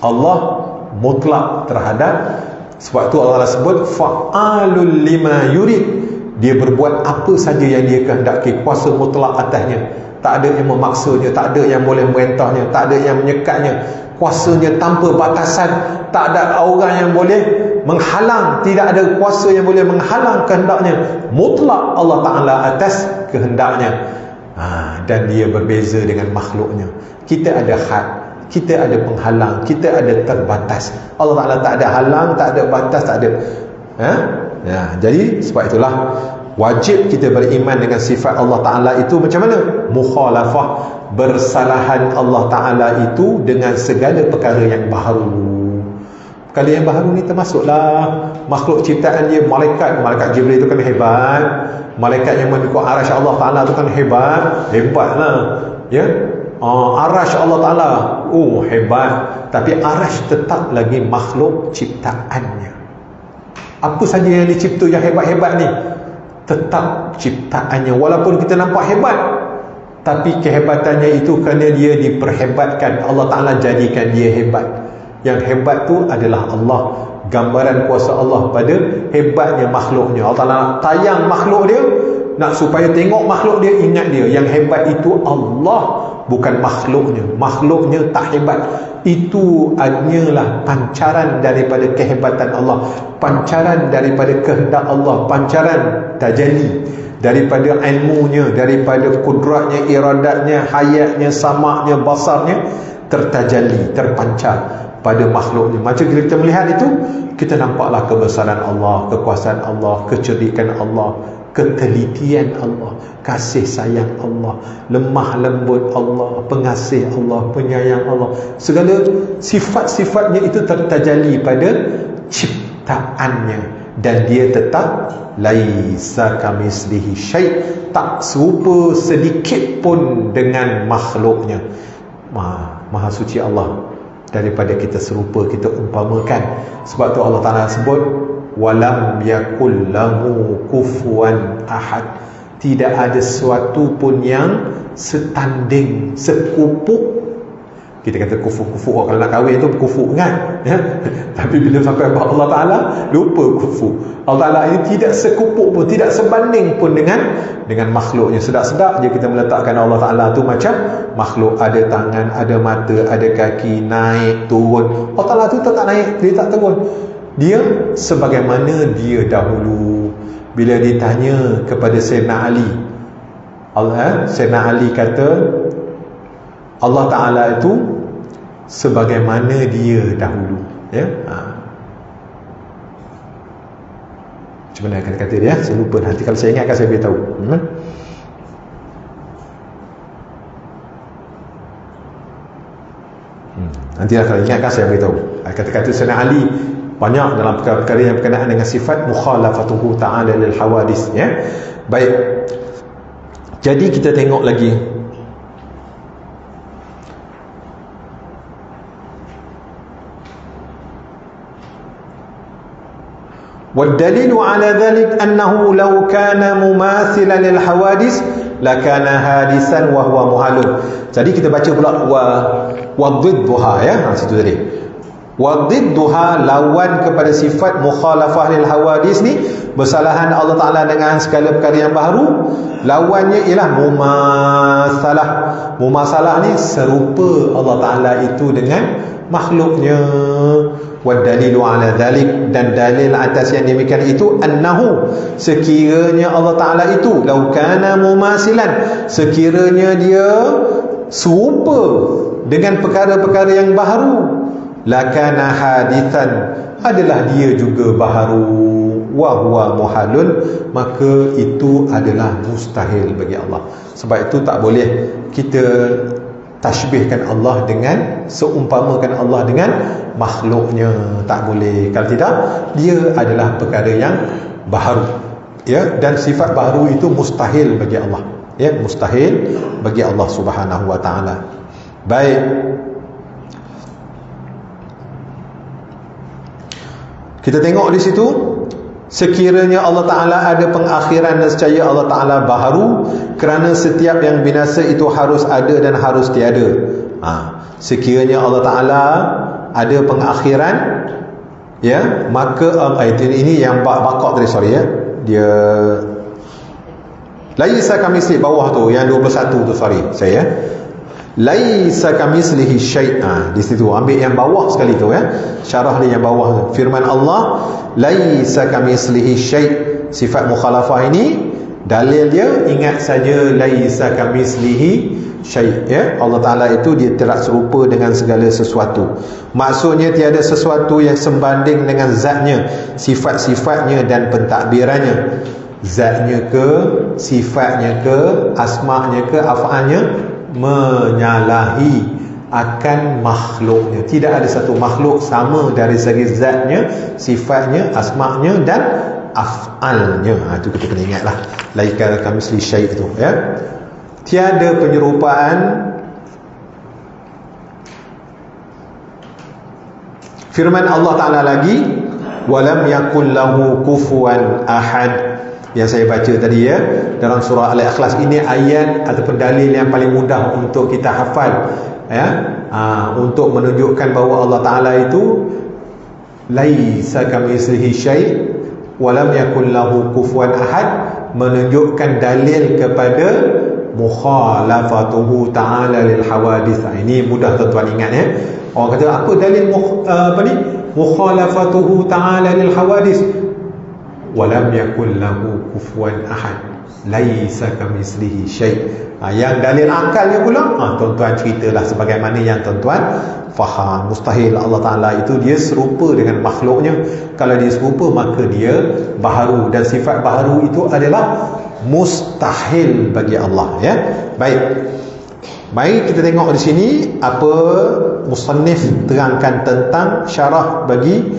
Allah mutlak terhadap. Sebab tu Allah sebut fa'alul lima yurid. Dia berbuat apa saja yang dia kehendaki, kuasa mutlak atasnya. Tak ada yang memaksanya, tak ada yang boleh merintahnya, tak ada yang menyekatnya. Kuasanya tanpa batasan. Tak ada orang yang boleh menghalang, tidak ada kuasa yang boleh menghalang kehendaknya. Mutlak Allah Ta'ala atas kehendaknya. Dan dia berbeza dengan makhluknya. Kita ada had, kita ada penghalang, kita ada terbatas. Allah Ta'ala tak ada halang, tak ada batas, tak ada. Jadi sebab itulah wajib kita beriman dengan sifat Allah Ta'ala itu. Macam mana? Mukhalafah, bersalahan Allah Ta'ala itu dengan segala perkara yang baharu. Perkara yang baharu ni termasuklah makhluk ciptaan dia. Malaikat Jibril itu kan hebat. Malaikat yang mengikut arash Allah Ta'ala itu kan hebatlah. Ya. Arash Allah Ta'ala, hebat. Tapi arash tetap lagi makhluk ciptaannya. Apa saja yang dicipta yang hebat-hebat ni, tetap ciptaannya. Walaupun kita nampak hebat, tapi kehebatannya itu kerana dia diperhebatkan. Allah Ta'ala jadikan dia hebat. Yang hebat tu adalah Allah. Gambaran kuasa Allah pada hebatnya makhluknya. Allah Ta'ala tayang makhluk dia, nak supaya tengok makhluk dia, ingat dia. Yang hebat itu Allah, bukan makhluknya. Makhluknya tak hebat. Itu hanyalah pancaran daripada kehebatan Allah, pancaran daripada kehendak Allah, pancaran tajalli daripada ilmunya, daripada kudratnya, iradatnya, hayatnya, samaknya, basarnya, tertajalli, terpancar pada makhluknya. Macam kita melihat itu, kita nampaklah kebesaran Allah, kekuasaan Allah, kecerdikan Allah, ketelitian Allah, kasih sayang Allah, lemah lembut Allah, pengasih Allah, penyayang Allah. Segala sifat-sifatnya itu tertajalli pada ciptaannya. Dan dia tetap laisa kamislihi syai', tak serupa sedikit pun dengan makhluknya. Maha suci Allah daripada kita serupa, kita umpamakan. Sebab tu Allah Ta'ala sebut walam yakul lahu kufuwan ahad. Tidak ada sesuatu pun yang setanding, sekupuk Kita kata kufu kalau nak kahwin tu kufu kan, ya? Tapi bila sampai Allah Ta'ala lupa kufu. Allah Ta'ala ini tidak sekupuk pun, tidak sebanding pun dengan makhluknya. Sedap-sedap je kita meletakkan Allah Ta'ala tu macam makhluk, ada tangan, ada mata, ada kaki, naik turun. Allah Ta'ala tu tak naik, dia tak turun. Dia sebagaimana dia dahulu. Bila ditanya kepada Sayyidina Ali, Sayyidina Ali kata Allah Ta'ala itu sebagaimana dia dahulu, ya. Macam mana kata dia? Saya lupa, nanti kalau saya ingat akan saya beritahu. Nanti kalau ingat akan saya beritahu. Kata-kata Sayyidina Ali banyak dalam perkara-perkara yang berkenaan dengan sifat mukhalafatuhu ta'ala lil hawadis, ya. Baik, jadi kita tengok lagi. والدليل على ذلك أنه لو كان مماثلا للحوادث لكان حادثا وهو محال. Jadi kita baca pula wadidduha, ya, situ tadi. Wadidduha, lawan kepada sifat mukhalafah lil hawadis ni, bersalahan Allah Ta'ala dengan segala perkara yang baru. Lawannya ialah mumasalah. Mumasalah ni serupa Allah Ta'ala itu dengan makhluknya. Wadalilu ala dhalik, dan dalil atas yang demikian itu, annahu, sekiranya Allah Ta'ala itu lau kana mumasilan, sekiranya dia serupa dengan perkara-perkara yang baru, lakana hadithan, adalah dia juga baharu, wa huwa muhalun, maka itu adalah mustahil bagi Allah. Sebab itu tak boleh kita tashbihkan Allah dengan, seumpamakan Allah dengan makhluknya, tak boleh. Kalau tidak, dia adalah perkara yang baharu, ya, dan sifat baharu itu mustahil bagi Allah, ya, mustahil bagi Allah Subhanahu wa ta'ala. Baik, kita tengok di situ, sekiranya Allah Ta'ala ada pengakhiran, nescaya Allah Ta'ala baharu, kerana setiap yang binasa itu harus ada dan harus tiada. Sekiranya Allah Ta'ala ada pengakhiran, ya, maka ini yang bakok tadi, sorry, ya, dia laisa kamitslihi, bawah tu yang 21 tu, sorry saya, laisa kamitslihi syai'. Di situ ambil yang bawah sekali tu, ya, syarah dia yang bawah tu. Firman Allah laisa kamitslihi syai', sifat mukhalafah ini dalil dia, ingat saja laisa kamitslihi syai', ya, Allah Ta'ala itu dia tidak serupa dengan segala sesuatu. Maksudnya tiada sesuatu yang sembanding dengan zatnya, sifat-sifatnya dan pentadbirannya. Zatnya ke, sifatnya ke, asma'nya ke, af'alnya menyalahi akan makhluknya. Tidak ada satu makhluk sama dari segi zatnya, sifatnya, asma'nya dan af'alnya. Itu kita kena ingatlah, laika kamitslihi syai' itu, ya. Tiada penyerupaan. Firman Allah Ta'ala lagi, walam yakul lahu kufuwan ahad, yang saya baca tadi, ya, dalam surah Al-Ikhlas. Ini ayat ataupun dalil yang paling mudah untuk kita hafal, ya, untuk menunjukkan bahawa Allah Ta'ala itu laisa kamitslihi syai' walam yakul lahu kufuwan ahad, menunjukkan dalil kepada mukhalafatuhu ta'ala lil hawadis. Ini mudah tuan-tuan ingat, ya. Orang kata apa dalil mukhalafatuhu ta'ala lil hawadis, walam yakul lahu kufuwan ahad, laisa kamitslihi syai'. Yang dalil akalnya pula, tuan-tuan ceritalah sebagaimana yang tuan-tuan faham. Mustahil Allah Ta'ala itu dia serupa dengan makhluknya. Kalau dia serupa, maka dia baharu, dan sifat baharu itu adalah mustahil bagi Allah, ya. Baik, mari kita tengok di sini apa musannif terangkan tentang syarah bagi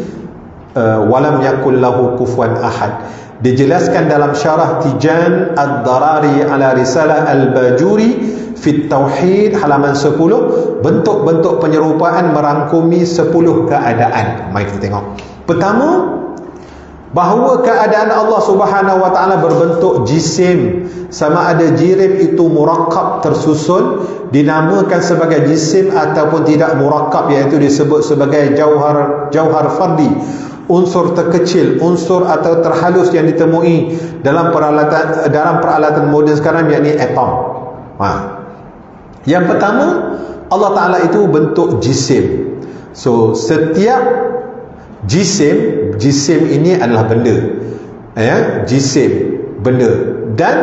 walam yakul lahu kufuwan ahad. Dijelaskan dalam syarah Tijan Ad-Darari ala Risalah Al-Bajuri fi Tauhid halaman 10, bentuk-bentuk penyerupaan merangkumi 10 keadaan. Mari kita tengok. Pertama, bahawa keadaan Allah Subhanahu wa taala berbentuk jisim, sama ada jirim itu murakkab tersusun, dinamakan sebagai jisim ataupun tidak murakkab, iaitu disebut sebagai jauhar fardi, unsur terkecil, unsur atau terhalus yang ditemui dalam peralatan moden sekarang, yakni atom. Yang pertama, Allah Taala itu bentuk jisim. So setiap jisim ini adalah benda, jisim, benda, dan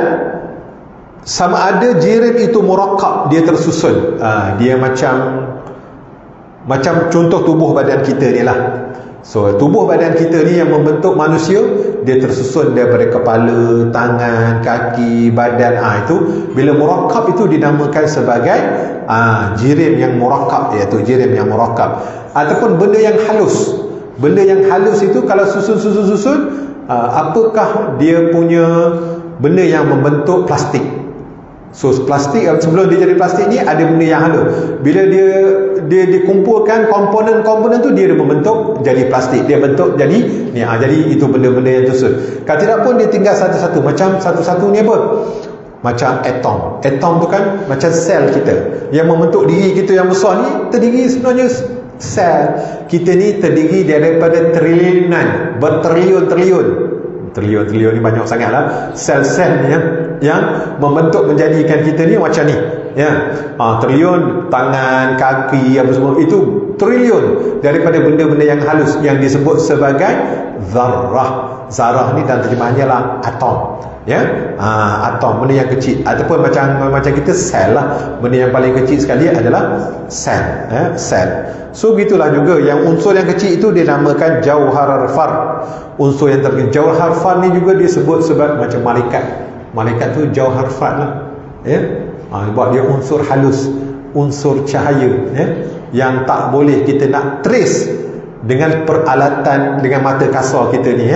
sama ada jirim itu murakkab, dia tersusun. Dia macam contoh tubuh badan kita ni lah. So tubuh badan kita ni yang membentuk manusia, dia tersusun daripada kepala, tangan, kaki, badan. Itu bila murakkab itu dinamakan sebagai jirim yang murakkab, iaitu jirim yang murakkab. Ataupun benda yang halus. Benda yang halus itu kalau susun, apakah dia punya benda yang membentuk plastik. So plastik, sebelum dia jadi plastik ni ada benda yang halus. Bila dia dikumpulkan komponen-komponen tu, dia membentuk jadi plastik. Dia bentuk jadi ni, jadi itu benda-benda yang tersusun. Kalau tidak pun dia tinggal satu-satu. Macam satu-satu ni apa? Macam atom. Atom tu kan macam sel kita. Yang membentuk diri kita yang besar ni terdiri sebenarnya sel kita ni terdiri daripada triliunan, bertriliun-triliun. Triliun-triliun ni banyak sangat lah. Sel-sel yang membentuk menjadikan kita ni macam ni. Triliun, tangan, kaki, apa semua, itu triliun daripada benda-benda yang halus yang disebut sebagai zarrah. Zarrah ni dalam terjemahannya lah atom. Atom, benda yang kecil. Ataupun macam kita sel lah. Benda yang paling kecil sekali adalah sel. Sel. So begitulah juga yang unsur yang kecil itu dinamakan jauhar fard. Unsur yang terkecil, jauhar fard ni juga disebut sebab macam malaikat. Malaikat tu jauhar fard lah. Sebab dia unsur halus, unsur cahaya, yang tak boleh kita nak trace dengan peralatan, dengan mata kasar kita ni.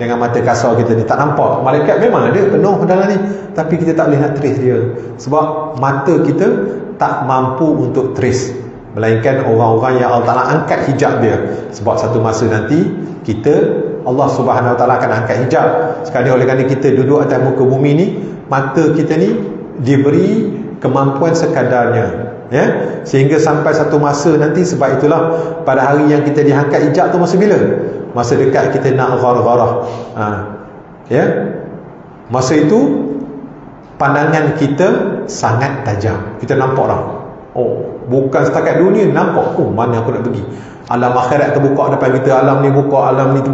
Dengan mata kasar kita ni tak nampak. Malaikat memang ada penuh dalam ni, tapi kita tak boleh nak trace dia, sebab mata kita tak mampu untuk trace. Melainkan orang-orang yang Allah Ta'ala angkat hijab dia. Sebab satu masa nanti Allah Subhanahu Wa Ta'ala akan angkat hijab. Sekarang oleh kerana kita duduk atas muka bumi ni, mata kita ni diberi kemampuan sekadarnya, sehingga sampai satu masa nanti. Sebab itulah pada hari yang kita diangkat hijab tu masa bila? Masa dekat kita nak gharah. Masa itu pandangan kita sangat tajam. Kita nampak dah. Bukan setakat dunia, nampak mana aku nak pergi. Alam akhirat terbuka depan kita, alam ni buka, alam ni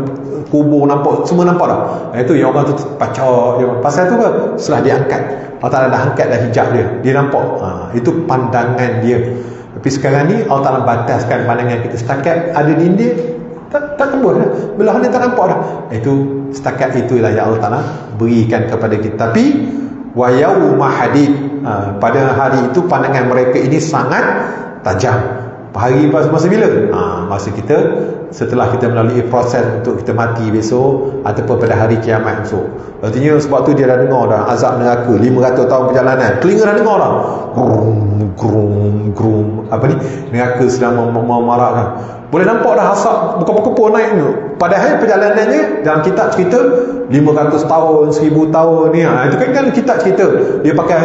kubur nampak, semua nampak dah. Itu yang orang tu pacak dia. Pasal tu apa? Setelah dia angkat, Allah Ta'ala dah angkat dah hijab dia nampak. Itu pandangan dia. Tapi sekarang ni Allah Ta'ala bataskan pandangan kita. Setakat ada dinding, tak tembus dah. Belah ni tak nampak dah. Itu setakat itulah yang Allah Ta'ala berikan kepada kita. Tapi wa yauma hadid, pada hari itu pandangan mereka ini sangat tajam. Hari masa bila? Masa kita, setelah kita melalui proses untuk kita mati besok, ataupun pada hari kiamat besok. Artinya sebab tu dia dah dengar dah azab neraka 500 tahun perjalanan. Telinga dah dengar dah. Grum. Apa ni? Neraka sedang memarahkan. Boleh nampak dah asap berkepul-kepul naik tu. Padahal perjalanannya dalam kitab cerita 500 tahun, 1000 tahun ni. Itu kan kitab cerita. Dia pakai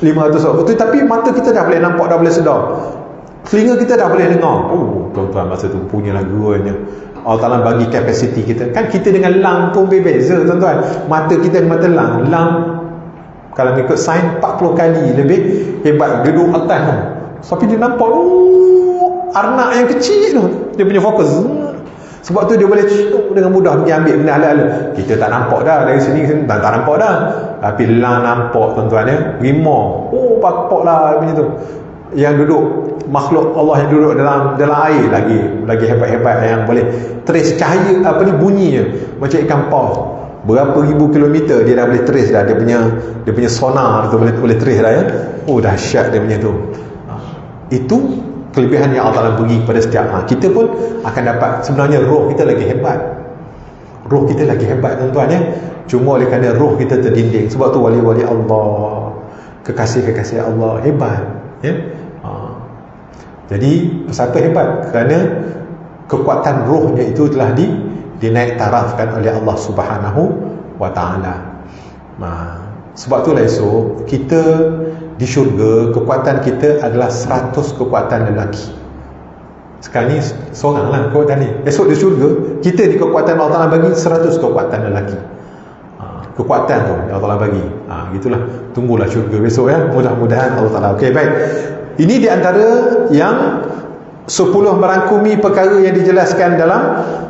500 tahun. Betul, tapi mata kita dah boleh nampak, dah boleh sedar. Telinga kita dah boleh dengar. Tuan-tuan, masa tu punya lagunya. Allah Ta'ala bagi kapasiti kita. Kan kita dengan lang pun berbeza, tuan-tuan. Mata kita dengan mata lang. Lang, kalau ikut sains 40 kali lebih hebat gedung atas tu. Tapi dia nampak arnak yang kecil tu. Dia punya fokus. Sebab tu dia boleh dengan mudah dia ambil benda halal. Kita tak nampak dah dari sini tak nampak dah. Tapi lang nampak, tuan-tuan ya. Rimau. Pakpak lah punya tu. Yang duduk, makhluk Allah yang duduk dalam air lagi hebat-hebat, yang boleh trace cahaya bunyinya macam ikan paus. Berapa ribu kilometer dia dah boleh trace dah, dia punya sonar tu boleh trace dah ya. Dahsyat dia punya tu. Itu kelebihan yang Allah bagi kepada setiap kita pun akan dapat. Sebenarnya roh kita lagi hebat. Roh kita lagi hebat, tuan-tuan ya. Cuma oleh kerana roh kita terdinding. Sebab tu wali-wali Allah, kekasih-kekasih Allah hebat ya. Jadi siapa hebat? Kerana kekuatan rohnya itu telah dinaik tarafkan oleh Allah Subhanahu wa ta'ala. Sebab itulah esok kita di syurga, kekuatan kita adalah 100 kekuatan lelaki. Sekarang ni seorang lah kekuatan ni. Esok di syurga, kita di kekuatan Allah Ta'ala bagi 100 kekuatan lelaki. Kekuatan tu Allah Ta'ala bagi. Gitulah. Tunggulah syurga besok ya. Mudah-mudahan Allah Ta'ala. Okey, baik. Ini di antara yang 10 merangkumi perkara yang dijelaskan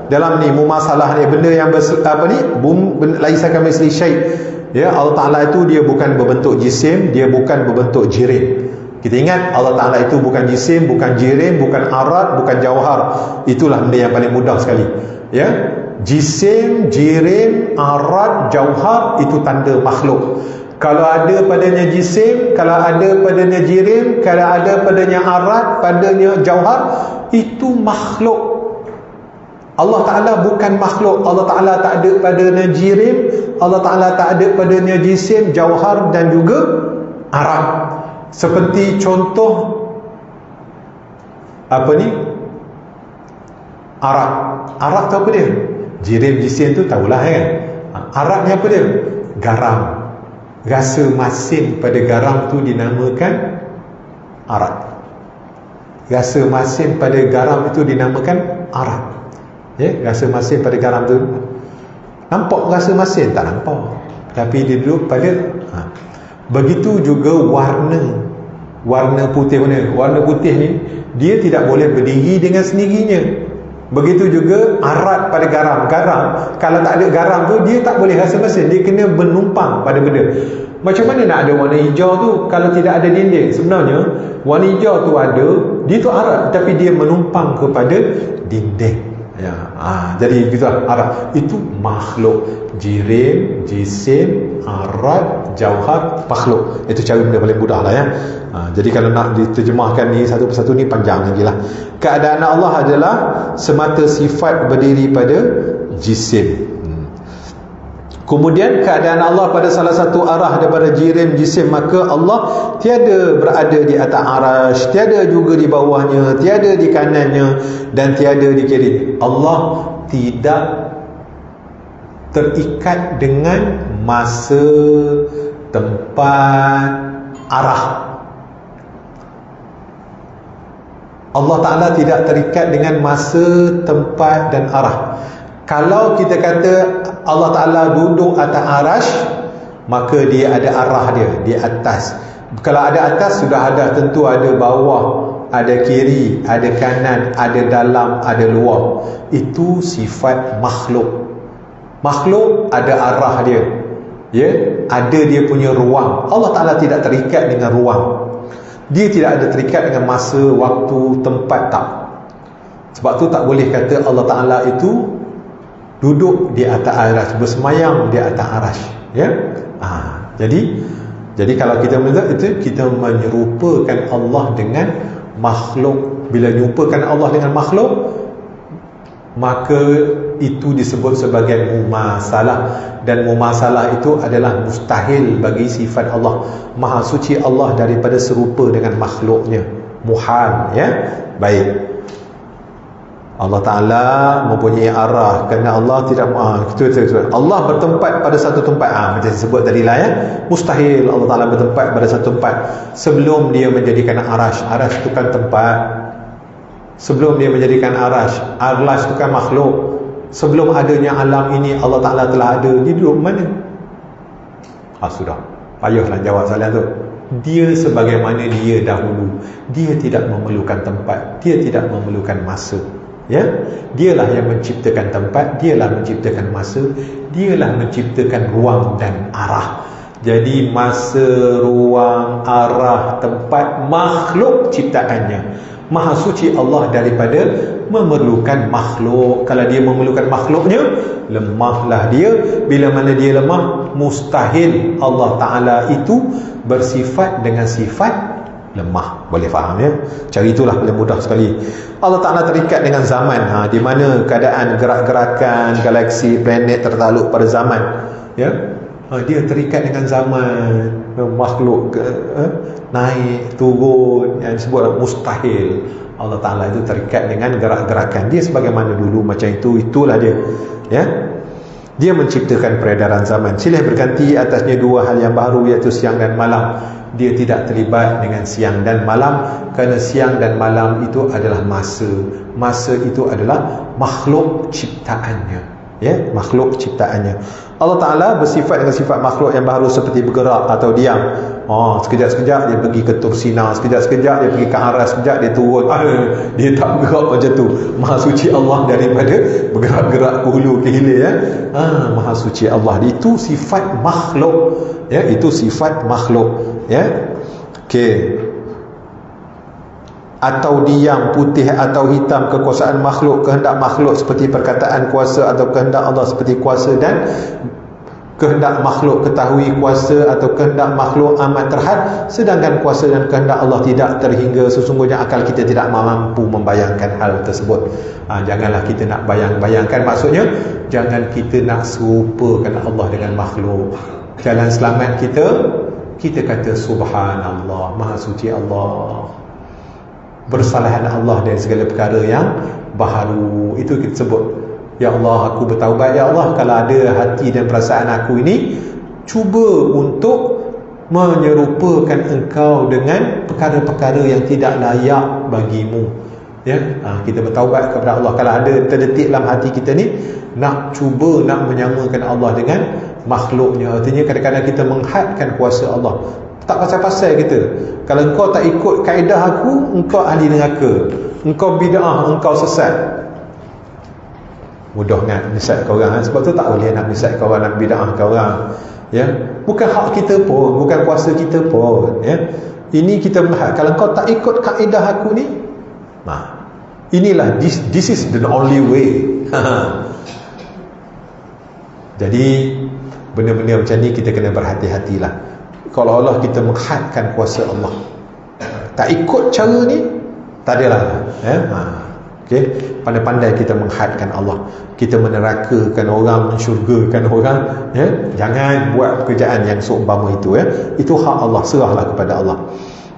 dalam ni mumasalah ni, benda yang laisa kamitslihi syai'. Ya, Allah Ta'ala itu dia bukan berbentuk jisim, dia bukan berbentuk jirim. Kita ingat Allah Ta'ala itu bukan jisim, bukan jirim, bukan arat, bukan jauhar. Itulah benda yang paling mudah sekali. Ya, jisim, jirim, arat, jauhar itu tanda makhluk. Kalau ada padanya jisim, kalau ada padanya jirim, kalau ada padanya arat, padanya jauhar, itu makhluk. Allah Ta'ala bukan makhluk. Allah Ta'ala tak ada padanya jirim, Allah Ta'ala tak ada padanya jisim, jauhar dan juga arat. Seperti contoh apa ni? Arat. Arat tu apa dia? Jirim, jisim tu tahulah kan. Arat ni apa dia? Garam. Rasa masin pada garam tu dinamakan arat. Rasa masin pada garam itu dinamakan arat. Ya, rasa masin pada garam tu. Nampak rasa masin? Tak nampak. Tapi dia duduk pada begitu juga warna putih mana? Warna putih ni dia tidak boleh berdiri dengan sendirinya. Begitu juga arat pada garam. Garam, kalau tak ada garam tu dia tak boleh rasa masin. Dia kena menumpang pada benda. Macam mana nak ada warna hijau tu kalau tidak ada dinding? Sebenarnya warna hijau tu ada, dia tu arat, tapi dia menumpang kepada dinding. Ya, jadi gitulah arat. Itu makhluk. Jirim, jisim, arat, jauhar, makhluk. Itu cara benda paling mudah lah ya. Jadi kalau nak diterjemahkan ni satu persatu ni panjang lagi lah. Keadaan Allah adalah semata sifat berdiri pada jisim. Kemudian keadaan Allah pada salah satu arah daripada jirim, jisim, maka Allah tiada berada di atas arash, tiada juga di bawahnya, tiada di kanannya dan tiada di kiri. Allah tidak terikat dengan masa, tempat, arah. Allah Ta'ala tidak terikat dengan masa, tempat dan arah. Kalau kita kata Allah Ta'ala duduk atas arash, maka dia ada arah dia, di atas. Kalau ada atas, sudah ada, tentu ada bawah, ada kiri, ada kanan, ada dalam, ada luar. Itu sifat makhluk. Makhluk ada arah dia, ya, ada dia punya ruang. Allah Ta'ala tidak terikat dengan ruang. Dia tidak ada terikat dengan masa, waktu, tempat, tak. Sebab tu tak boleh kata Allah Ta'ala itu duduk di atas arash, bersemayam di atas arash, ya. Jadi kalau kita melihat itu, kita menyerupakan Allah dengan makhluk. Bila menyerupakan Allah dengan makhluk, maka itu disebut sebagai mumasalah. Dan mumasalah itu adalah mustahil bagi sifat Allah. Maha suci Allah daripada serupa dengan makhluknya. Muhal, ya. Baik. Allah Ta'ala mempunyai arah, kerana Allah tidak Allah bertempat pada satu tempat. Macam disebut tadi lah ya, mustahil Allah Ta'ala bertempat pada satu tempat sebelum dia menjadikan arash. Arash itu kan tempat. Sebelum dia menjadikan arash, arash itu kan makhluk. Sebelum adanya alam ini, Allah Ta'ala telah ada. Dia duduk mana? Sudah, payahlah jawab soalan tu. Dia sebagaimana dia dahulu. Dia tidak memerlukan tempat, dia tidak memerlukan masa, ya. Dialah yang menciptakan tempat, dialah menciptakan masa, dialah menciptakan ruang dan arah. Jadi masa, ruang, arah, tempat makhluk ciptaannya. Maha suci Allah daripada memerlukan makhluk. Kalau dia memerlukan makhluknya, lemahlah dia. Bila mana dia lemah, mustahil Allah Ta'ala itu bersifat dengan sifat lemah. Boleh faham ya? Cara itulah paling mudah sekali. Allah Ta'ala terikat dengan zaman, di mana keadaan gerak-gerakan galaksi, planet tertakluk pada zaman, ya. Dia terikat dengan zaman. makhluk naik turun yang disebut mustahil. Allah Ta'ala itu terikat dengan gerak-gerakan dia sebagaimana dulu macam itu. Itulah dia, ya. Dia menciptakan peredaran zaman silih berganti atasnya dua hal yang baru, iaitu siang dan malam. Dia tidak terlibat dengan siang dan malam, kerana siang dan malam itu adalah masa itu adalah makhluk ciptaannya, ya, makhluk ciptaannya. Allah Ta'ala bersifat dengan sifat makhluk yang baru seperti bergerak atau diam. Sekejap-sekejap dia pergi ke Tursina, sekejap-sekejap dia pergi ke Aras, sekejap dia turun. Dia tak bergerak macam tu. Maha suci Allah daripada bergerak-gerak ke hulu ke hilir, ya. Maha suci Allah. Itu sifat makhluk, ya, itu sifat makhluk, ya. Okey. Atau diam, putih atau hitam, kekuasaan makhluk, kehendak makhluk seperti perkataan kuasa, atau kehendak Allah seperti kuasa, dan kehendak makhluk ketahui kuasa atau kehendak makhluk amat terhad, sedangkan kuasa dan kehendak Allah tidak terhingga. Sesungguhnya akal kita tidak mampu membayangkan hal tersebut. Janganlah kita nak bayang-bayangkan, maksudnya jangan kita nak serupakan Allah dengan makhluk. Jalan selamat kita kata subhanallah, maha suci Allah, bersalahan Allah dari segala perkara yang baharu. Itu kita sebut, ya Allah, aku bertaubat, ya Allah, kalau ada hati dan perasaan aku ini cuba untuk menyerupakan Engkau dengan perkara-perkara yang tidak layak bagimu, ya. Kita bertaubat kepada Allah. Kalau ada terdetik dalam hati kita ni nak cuba nak menyamakan Allah dengan makhluknya, artinya kadang-kadang kita menghadkan kuasa Allah. Tak pasal-pasal kita. Kalau engkau tak ikut kaedah aku, engkau ahli neraka, engkau bid'ah, engkau sesat. Mudah nak menyesat kau orang. Sebab tu tak boleh nak menyesat kau orang, nak bid'ah kau orang, ya. Bukan hak kita pun, bukan kuasa kita pun, ya. Ini kita melihat, kalau kau tak ikut kaedah aku ni, inilah this is the only way. Jadi benda-benda macam ni kita kena berhati-hatilah. Kalau Allah kita menghadkan kuasa Allah, tak ikut cara ni, tak adalah, ya. Okay? Pandai-pandai kita menghadkan Allah, kita menerakakan orang, mensyurgakan orang, ya. Jangan buat pekerjaan yang seumpama itu, ya. Itu hak Allah, serahlah kepada Allah.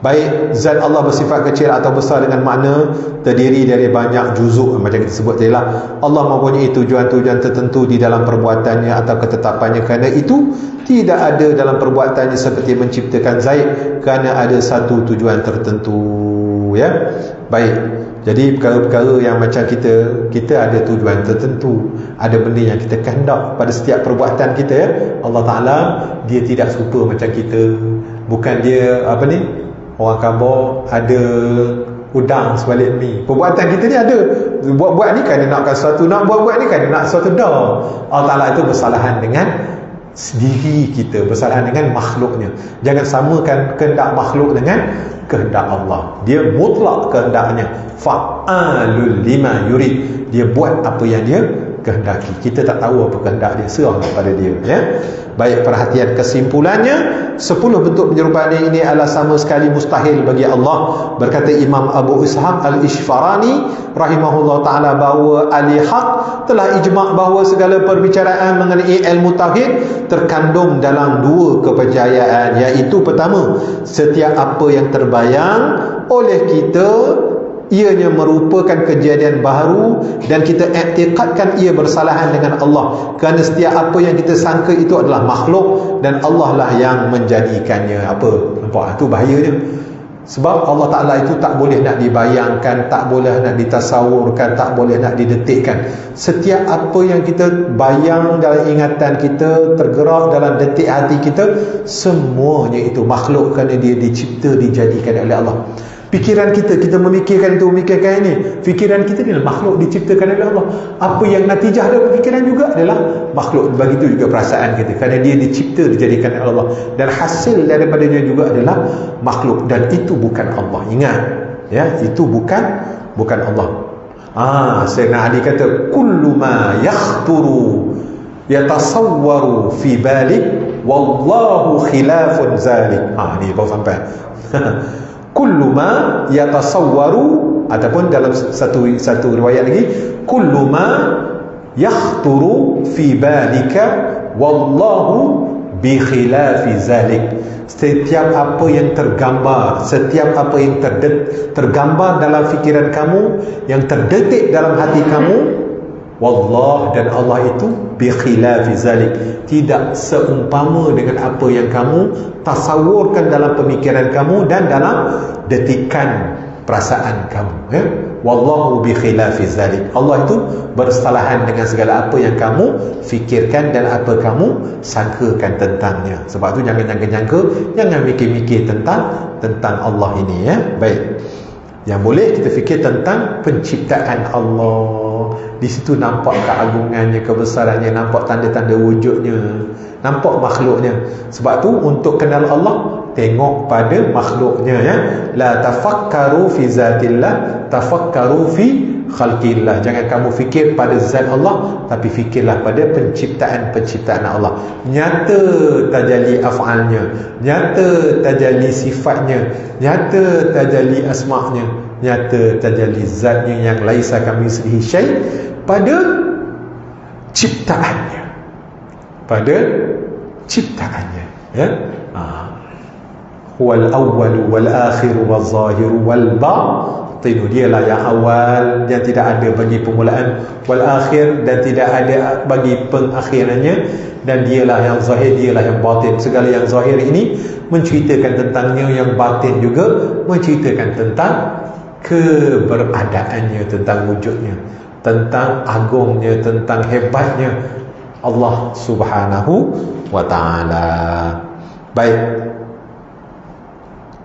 Baik zat Allah bersifat kecil atau besar dengan makna terdiri dari banyak juzuk, macam kita sebut tadi lah. Allah mempunyai tujuan-tujuan tertentu di dalam perbuatannya atau ketetapannya. Kerana itu tidak ada dalam perbuatannya seperti menciptakan Zaid, kerana ada satu tujuan tertentu, ya. Baik, jadi perkara-perkara yang macam kita ada tujuan tertentu, ada benda yang kita kehendak pada setiap perbuatan kita, ya. Allah Ta'ala dia tidak serupa macam kita. Bukan dia orang Kampung ada udang sebalik mi. Perbuatan kita ni ada. Buat ni kan dia nakkan sesuatu, nak buat ni kan dia nak sesuatu dah. Allah Ta'ala itu bersalahan dengan diri kita, bersalahan dengan makhluknya. Jangan samakan kehendak makhluk dengan kehendak Allah. Dia mutlak kehendaknya. Fa'alul lima yurid. Dia buat apa yang dia kehendaki. Kita tak tahu apa kehendak dia, serah kepada dia, ya. Baik, perhatian kesimpulannya, 10 bentuk penyerupaan ini adalah sama sekali mustahil bagi Allah. Berkata Imam Abu Ishaq Al-Ishfarani rahimahullah ta'ala bahawa ahli haq telah ijma' bahawa segala perbicaraan mengenai ilmu tauhid terkandung dalam 2 kepercayaan, iaitu pertama, setiap apa yang terbayang oleh kita ianya merupakan kejadian baharu dan kita iktikadkan ia bersalahan dengan Allah, kerana setiap apa yang kita sangka itu adalah makhluk dan Allah lah yang menjadikannya. Apa? Nampak? Itu bahayanya. Sebab Allah Ta'ala itu tak boleh nak dibayangkan, tak boleh nak ditasawurkan, tak boleh nak didetikkan. Setiap apa yang kita bayang dalam ingatan kita, tergerak dalam detik hati kita, semuanya itu makhluk, kerana dia dicipta, dijadikan oleh Allah. Pikiran kita memikirkan itu, memikirkan ini. Fikiran kita ni makhluk diciptakan oleh Allah. Apa yang natijah dari fikiran juga adalah makhluk. Begitu juga perasaan kita, kerana dia dicipta, dijadikan oleh Allah. Dan hasil daripadanya juga adalah makhluk. Dan itu bukan Allah. Ingat, ya, itu bukan Allah. Sayyidina Ali kata, kullu ma yakhturu yatasawwaru fi balik wallahu khilafun zalik. Ni baru sampai. Kullu ma yatasawwaru, ataupun dalam satu riwayat lagi, kullu ma yakhturu fi balika wallahu bi khilafi zalik. Setiap apa yang tergambar, setiap apa yang tergambar dalam fikiran kamu, yang terdetik dalam hati kamu, wallah, dan Allah itu bi khilafi zalik, tidak seumpama dengan apa yang kamu tasawurkan dalam pemikiran kamu dan dalam detikan perasaan kamu, ya. Wallahu bi khilafi zalik. Allah itu bersalahan dengan segala apa yang kamu fikirkan dan apa kamu sangkakan tentangnya. Sebab tu jangan nyangka-nyangka, jangan mikir-mikir tentang Allah ini, ya. Baik. Yang boleh kita fikir tentang penciptaan Allah. Di situ nampak keagungannya, kebesarannya, nampak tanda-tanda wujudnya, nampak makhluknya. Sebab tu untuk kenal Allah, tengok pada makhluknya, ya. La tafakkaru fi zatillah, tafakkaru fi khalqillah. Jangan kamu fikir pada zat Allah, tapi fikirlah pada penciptaan Allah. Nyata tajalli af'alnya, nyata tajalli sifatnya, nyata tajalli asma'nya, nyata tajalli zatnya yang laisa kamitslihi syai' pada ciptaannya, pada ciptaannya, ya. Huwal awwal wal akhir wal zahir wal batin. Dialah yang awal, yang tidak ada bagi permulaan, wal akhir, dan tidak ada bagi pengakhirannya, dan dialah yang zahir, dialah yang batin. Segala yang zahir ini menceritakan tentangnya, yang batin juga menceritakan tentang keberadaannya, tentang wujudnya, tentang agungnya, tentang hebatnya Allah Subhanahu wa ta'ala. Baik,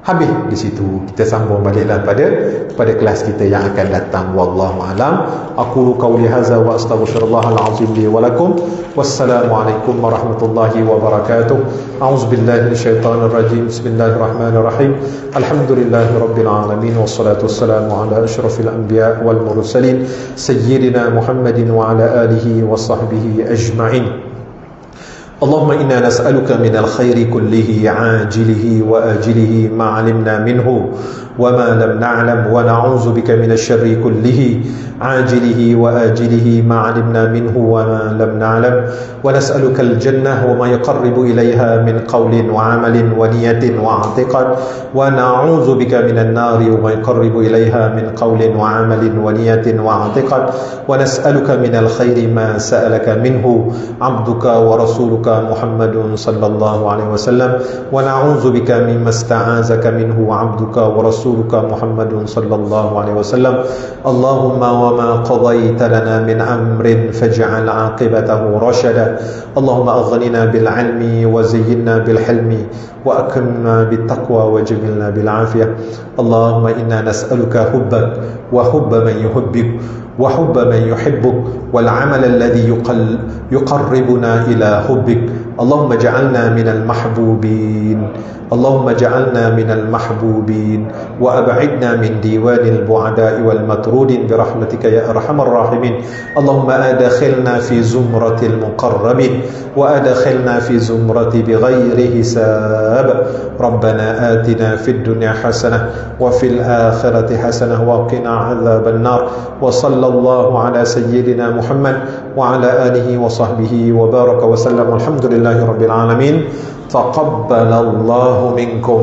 habis di situ, kita sambung baliklah pada kelas kita yang akan datang. Wallahu alam. Aqulu qawli hadza wa astaghfirullahal azim li wa lakum. Wassalamu alaikum warahmatullahi wabarakatuh. A'udzu billahi minasyaitonir rajim. Bismillahirrahmanirrahim. Alhamdulillahirabbil alamin, wassalatu wassalamu ala asyrafil anbiya wal mursalin sayyidina Muhammadin wa ala alihi wa sahbihi ajma'in. اللهم إنا نسألك من الخير كله عاجله وآجله ما علمنا منه وما لم نعلم، ونعوذ بك من الشر كله عاجله وآجله ما علمنا منه وما لم نعلم، ونسألك الجنة وما يقرب إليها من قول وعمل ونية واعتقاد، ونعوذ بك من النار وما يقرب إليها من قول وعمل ونية واعتقاد، ونسألك من الخير ما سألك منه عبدك ورسولك محمد صلى الله عليه وسلم، ونعوذ بك مما استعاذك منه عبدك ورسولك محمد صلى الله عليه وسلم. اللهم وما قضيت لنا من أمر فاجعل عاقبته رشدا. اللهم أغننا بالعلم وزينا بالحلم وأكرمنا بالتقوى وجملنا بالعافية. اللهم إنا نسألك حبك وحب من يحبك وحب من يحبك والعمل الذي يقربنا إلى حبك. اللهم اجعلنا من المحبوبين، اللهم اجعلنا من المحبوبين وأبعدنا من ديوان البعداء والمطرودين برحمتك يا أرحم الراحمين. اللهم أدخلنا في زمرة المقربين وأدخلنا في زمرة بغير حساب. ربنا آتنا في الدنيا حسنة وفي الآخرة حسنة وقنا عذاب النار. وصلى الله على سيدنا محمد وعلى آله وصحبه وبارك وسلم. الحمد لله رب العالمين. تقبل الله منكم.